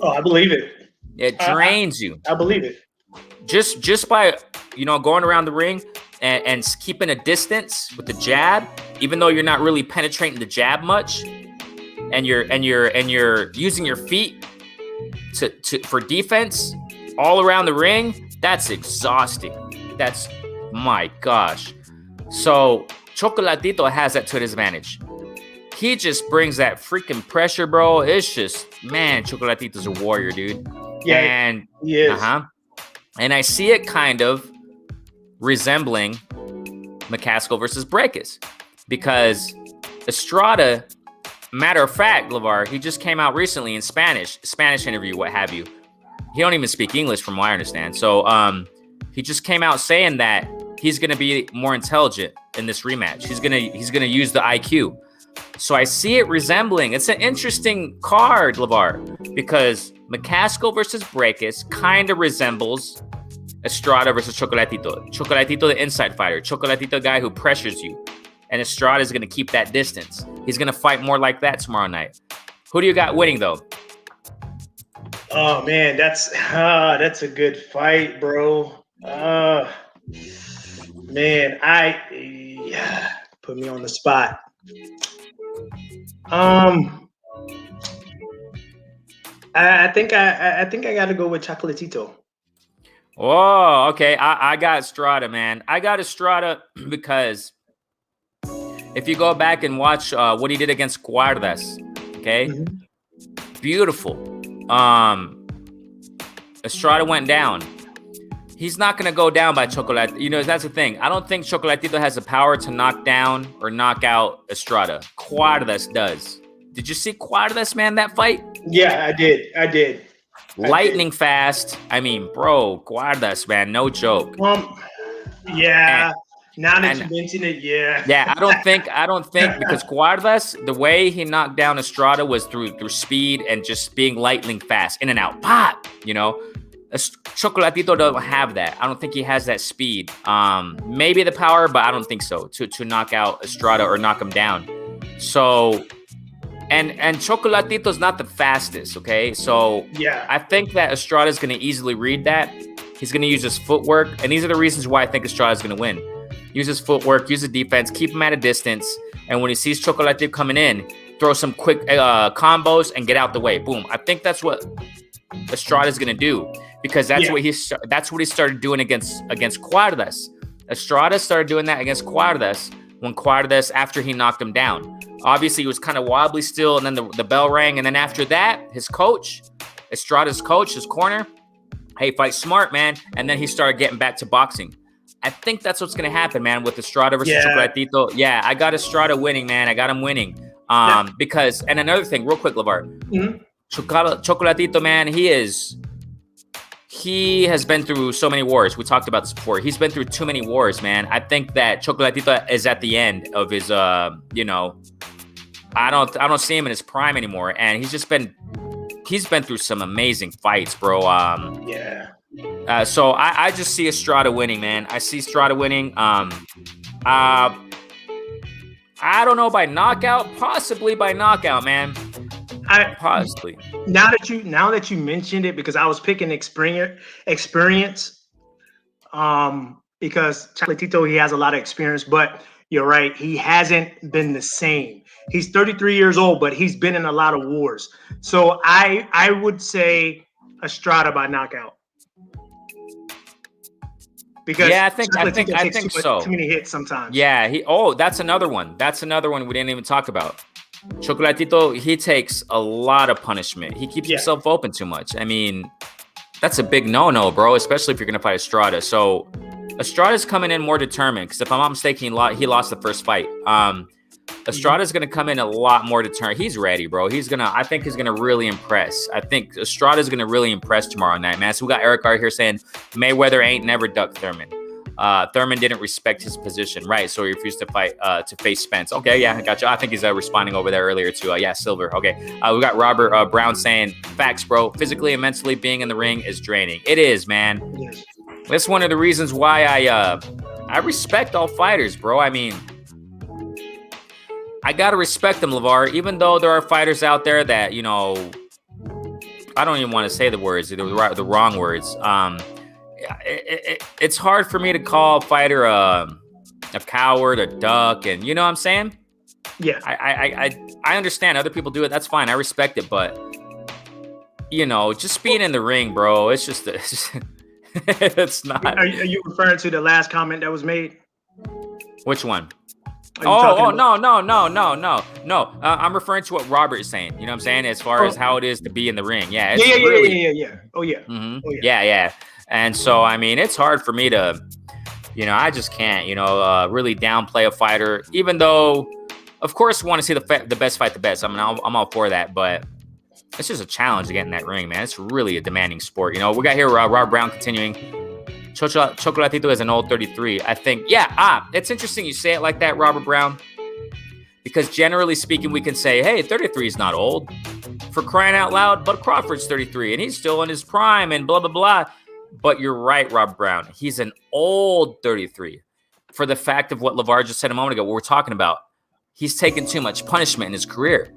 Oh, I believe it. It drains you. I believe it. Just by, you know, going around the ring and keeping a distance with the jab, even though you're not really penetrating the jab much, and you're using your feet for defense all around the ring, that's exhausting. That's, my gosh. So Chocolatito has that to his advantage. He just brings that freaking pressure, bro. It's just, man, Chocolatito's a warrior, dude. Yeah, and he is. And I see it kind of resembling McCaskill versus Breakus, because Estrada, matter of fact, LeVar, he just came out recently in Spanish interview, what have you. He don't even speak English from what I understand. So he just came out saying that he's going to be more intelligent in this rematch. He's going to use the IQ. So I see it resembling. It's an interesting card, LeVar, because McCaskill versus Breakus kind of resembles Estrada versus Chocolatito. Chocolatito, the inside fighter. Chocolatito, guy who pressures you. And Estrada is going to keep that distance. He's going to fight more like that tomorrow night. Who do you got winning, though? Oh, man, that's a good fight, bro. Man, put me on the spot. I think I got to go with Chocolatito. Oh, okay. I got Estrada, man. I got Estrada because if you go back and watch what he did against Guardas, okay, beautiful. Estrada went down. he's not going to go down by Chocolatito. You know, that's the thing. I don't think Chocolatito has the power to knock down or knock out Estrada. Cuadras does. Did you see Cuadras, man, that fight? Yeah, I did. Lightning fast. I mean, bro, Cuadras, man, no joke. Yeah. Now that you mention it, yeah. Yeah, I don't think because Cuadras, the way he knocked down Estrada was through speed and just being lightning fast, in and out, pop. You know, Chocolatito doesn't have that. I don't think he has that speed. Maybe the power, but I don't think so to knock out Estrada or knock him down. So, and Chocolatito's not the fastest. Okay, so yeah, I think that Estrada's going to easily read that. He's going to use his footwork, and these are the reasons why I think Estrada's going to win. Use his footwork, use the defense, keep him at a distance, and when he sees Chocolatito coming in, throw some quick combos and get out the way. Boom. I think that's what Estrada's gonna do because that's what he started doing against Cuadras. Estrada started doing that against Cuadras when Cuadras, after he knocked him down. Obviously, he was kind of wobbly still, and then the bell rang, and then after that, his coach, Estrada's coach, his corner, hey, fight smart, man, and then he started getting back to boxing. I think that's what's going to happen, man, with Estrada versus Chocolatito. Yeah, I got Estrada winning, man. I got him winning. Because, and another thing, real quick, LeVar. Mm-hmm. Chocolatito, man, he has been through so many wars. We talked about this before. He's been through too many wars, man. I think that Chocolatito is at the end of his, I don't see him in his prime anymore. And he's been through some amazing fights, bro. So I just see Estrada winning, man. I see Estrada winning. I don't know by knockout, possibly by knockout, man. Possibly. Now that you mentioned it, because I was picking experience, because Chocolatito, he has a lot of experience, but you're right, he hasn't been the same. He's 33 years old, but he's been in a lot of wars. So I would say Estrada by knockout. Because I think so. Too many hits sometimes. Yeah, that's another one. That's another one we didn't even talk about. Chocolatito, he takes a lot of punishment. He keeps himself open too much. I mean, that's a big no-no, bro, especially if you're going to fight Estrada. So Estrada's coming in more determined because if I'm not mistaken, he lost the first fight. Estrada's going to come in a lot more determined. He's ready, bro. I think he's going to really impress. I think Estrada's going to really impress tomorrow night, man. So we got Eric R here saying Mayweather ain't never ducked Thurman. Thurman didn't respect his position, right? So he refused to fight to face Spence. Okay, yeah, I got you. I think he's responding over there earlier too. Silver. Okay, we got Robert Brown saying facts, bro. Physically and mentally, being in the ring is draining. It is, man. Yes. That's one of the reasons why I respect all fighters, bro. I mean, I gotta respect them, LeVar. Even though there are fighters out there that I don't even want to say the words, the wrong words. It's hard for me to call a fighter a coward, a duck, and you know what I'm saying? Yeah. I understand other people do it. That's fine. I respect it, but just being in the ring, bro, it's just it's not. Are you referring to the last comment that was made? Which one? No. I'm referring to what Robert is saying. You know what I'm saying? As far as how it is to be in the ring. Yeah. Yeah. Oh, yeah. Mm-hmm. Oh, yeah. Yeah. And so, I mean, it's hard for me to, I just can't, really downplay a fighter, even though, of course, we want to see the best fight the best. I mean, I'm all for that, but it's just a challenge to get in that ring, man. It's really a demanding sport. We got here Rob Brown continuing. Chocolatito is an old 33. I think, it's interesting you say it like that, Robert Brown, because generally speaking, we can say, hey, 33 is not old. For crying out loud, Bud Crawford's 33, and he's still in his prime, and blah, blah, blah. But you're right, Rob Brown. He's an old 33 for the fact of what LeVar just said a moment ago, what we're talking about. He's taken too much punishment in his career.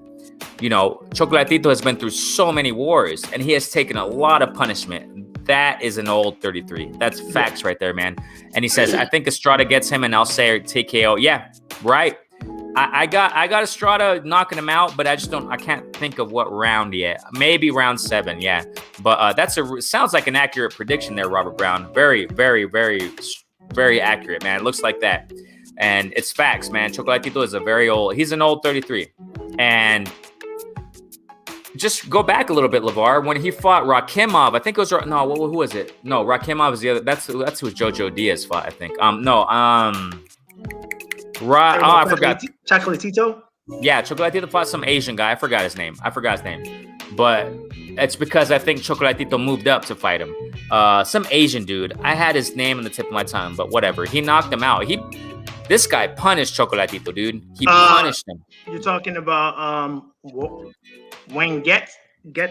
Chocolatito has been through so many wars, and he has taken a lot of punishment. That is an old 33. That's facts right there, man. And he says, I think Estrada gets him, and I'll say TKO. Yeah, right. I got Estrada knocking him out, but I can't think of what round yet. Maybe round 7, yeah. But sounds like an accurate prediction there, Robert Brown. Very, very, very, very accurate, man. It looks like that. And it's facts, man. Chocolatito is he's an old 33. And just go back a little bit, LeVar. When he fought Rakimov, I think it was no. Who was it? No, Rakimov was the other. That's who Jojo Diaz fought. I think. I forgot. Chocolatito. Yeah, Chocolatito fought some Asian guy. I forgot his name. But it's because I think Chocolatito moved up to fight him. Some Asian dude. I had his name on the tip of my tongue, but whatever. He knocked him out. This guy punished Chocolatito, dude. He punished him. You're talking about Wayne Getz?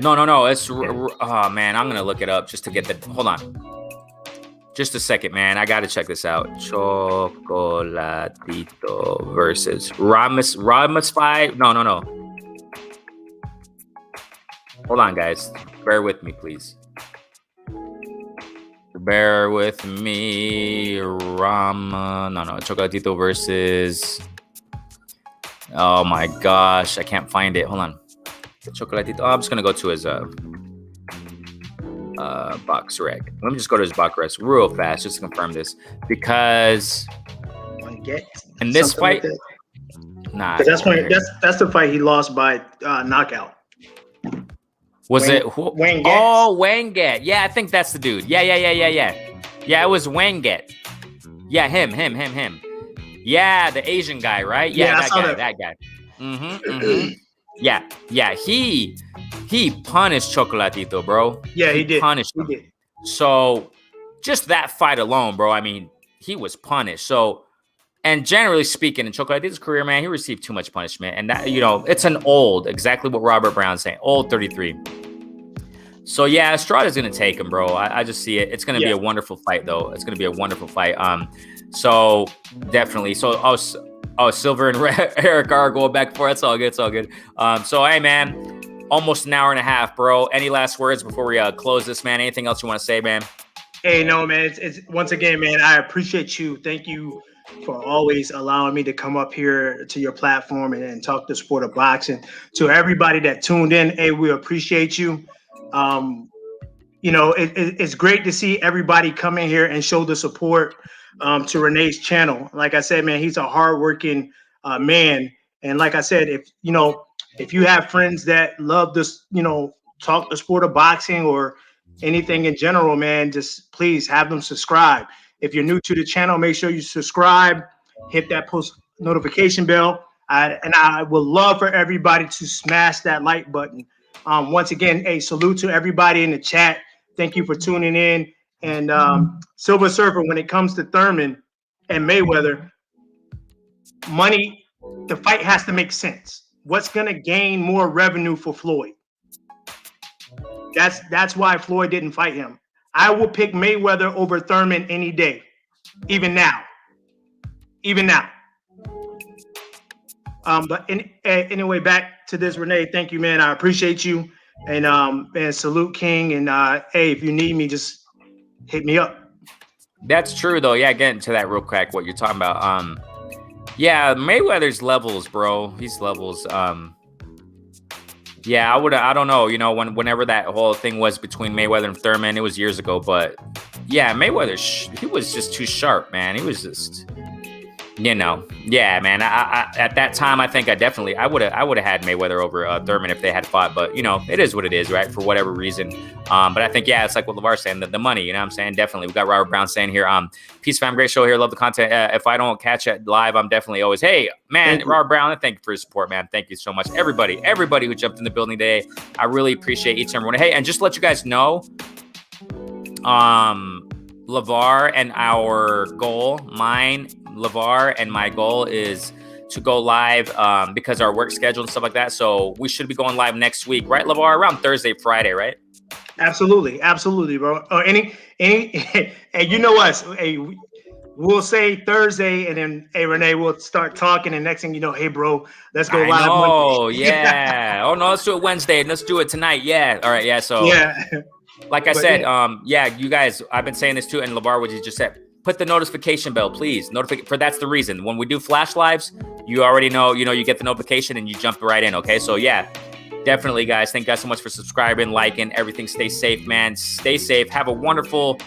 No. It's oh man, I'm gonna look it up just to get the. Hold on, just a second, man. I gotta check this out. Chocolatito versus Ramos fight. No. Hold on, guys. Bear with me, please. Bear with me. Chocolatito versus. Oh my gosh, I can't find it. Hold on. Chocolatito. I'm just gonna go to his box rec. Let me just go to his box rec real fast just to confirm this, because in this fight, nah, that's the fight he lost by knockout. Was Wayne, it Wayne Getz? Oh, Wayne Getz. Yeah, I think that's the dude. Yeah. Yeah, it was Wayne Getz. Yeah, him. Yeah, the Asian guy, right? Yeah, that guy. Mm-hmm. Yeah. He punished Chocolatito, bro. Yeah, he did. Punished him. So just that fight alone, bro. I mean, he was punished. So, and generally speaking, in Chocolatito's career, man, he received too much punishment, and that, it's an old, exactly what Robert Brown's saying, old 33. So yeah, Estrada's gonna take him, bro. I just see it. It's gonna be a wonderful fight, though. It's gonna be a wonderful fight. So definitely. So Silver and Eric are going back for it. It's all good. So hey, man, almost an hour and a half, bro. Any last words before we close this, man? Anything else you want to say, man? Hey, no, man. It's once again, man. I appreciate you. Thank you for always allowing me to come up here to your platform and talk the sport of boxing. To everybody that tuned in, hey, we appreciate you. It's great to see everybody come in here and show the support to Renee's channel. Like I said, man, he's a hardworking man. And like I said, if you have friends that love this, talk the sport of boxing or anything in general, man, just please have them subscribe. If you're new to the channel, make sure you subscribe, hit that post notification bell. I would love for everybody to smash that like button. Once again, a salute to everybody in the chat. Thank you for tuning in. And Silver Surfer, when it comes to Thurman and Mayweather, money, the fight has to make sense. What's going to gain more revenue for Floyd? That's why Floyd didn't fight him. I will pick Mayweather over Thurman any day, even now. But anyway, back to this, Renee. Thank you, man. I appreciate you, and salute King. And hey, if you need me, just hit me up. That's true, though. Yeah, getting to that real quick, what you're talking about. Yeah, Mayweather's levels, bro. He's levels. Yeah, I don't know. Whenever that whole thing was between Mayweather and Thurman, it was years ago. But yeah, Mayweather, he was just too sharp, man. He was just, yeah, man. I at that time, I think I would have had Mayweather over Thurman if they had fought. But it is what it is, right? For whatever reason. But I think, yeah, it's like what LeVar's saying, the money. You know what I'm saying? Definitely. We got Robert Brown saying here, peace, fam, great show here. Love the content. If I don't catch it live, I'm definitely always, hey, man, Robert Brown, thank you for your support, man. Thank you so much. Everybody who jumped in the building today, I really appreciate each and every one. Hey, and just to let you guys know, LeVar and our goal, LeVar and my goal is to go live because our work schedule and stuff like that. So we should be going live next week, right, LeVar? Around Thursday, Friday, right? Absolutely, bro. And you know us. Hey, we'll say Thursday, and then Renee will start talking, and next thing you know, hey, bro, let's go live. Oh yeah. Oh no, let's do it Wednesday, and let's do it tonight. Yeah. All right. Yeah. So yeah. Like I said, you guys, I've been saying this too, and LeVar, what you just said, put the notification bell, please. That's the reason. When we do flash lives, you already know, you get the notification and you jump right in. Okay. So yeah, definitely, guys. Thank you guys so much for subscribing, liking, everything. Stay safe, man. Stay safe. Have a wonderful,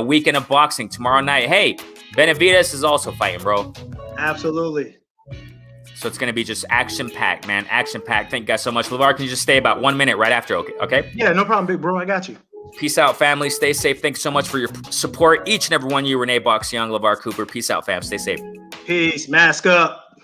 weekend of boxing tomorrow night. Hey, Benavidez is also fighting, bro. Absolutely. So it's going to be just action packed, man. Action packed. Thank you guys so much. LeVar, can you just stay about 1 minute right after? Okay. Yeah, no problem, big bro. I got you. Peace out, family. Stay safe. Thanks so much for your support. Each and every one of you, Renee Box Young, LeVar Cooper. Peace out, fam. Stay safe. Peace. Mask up.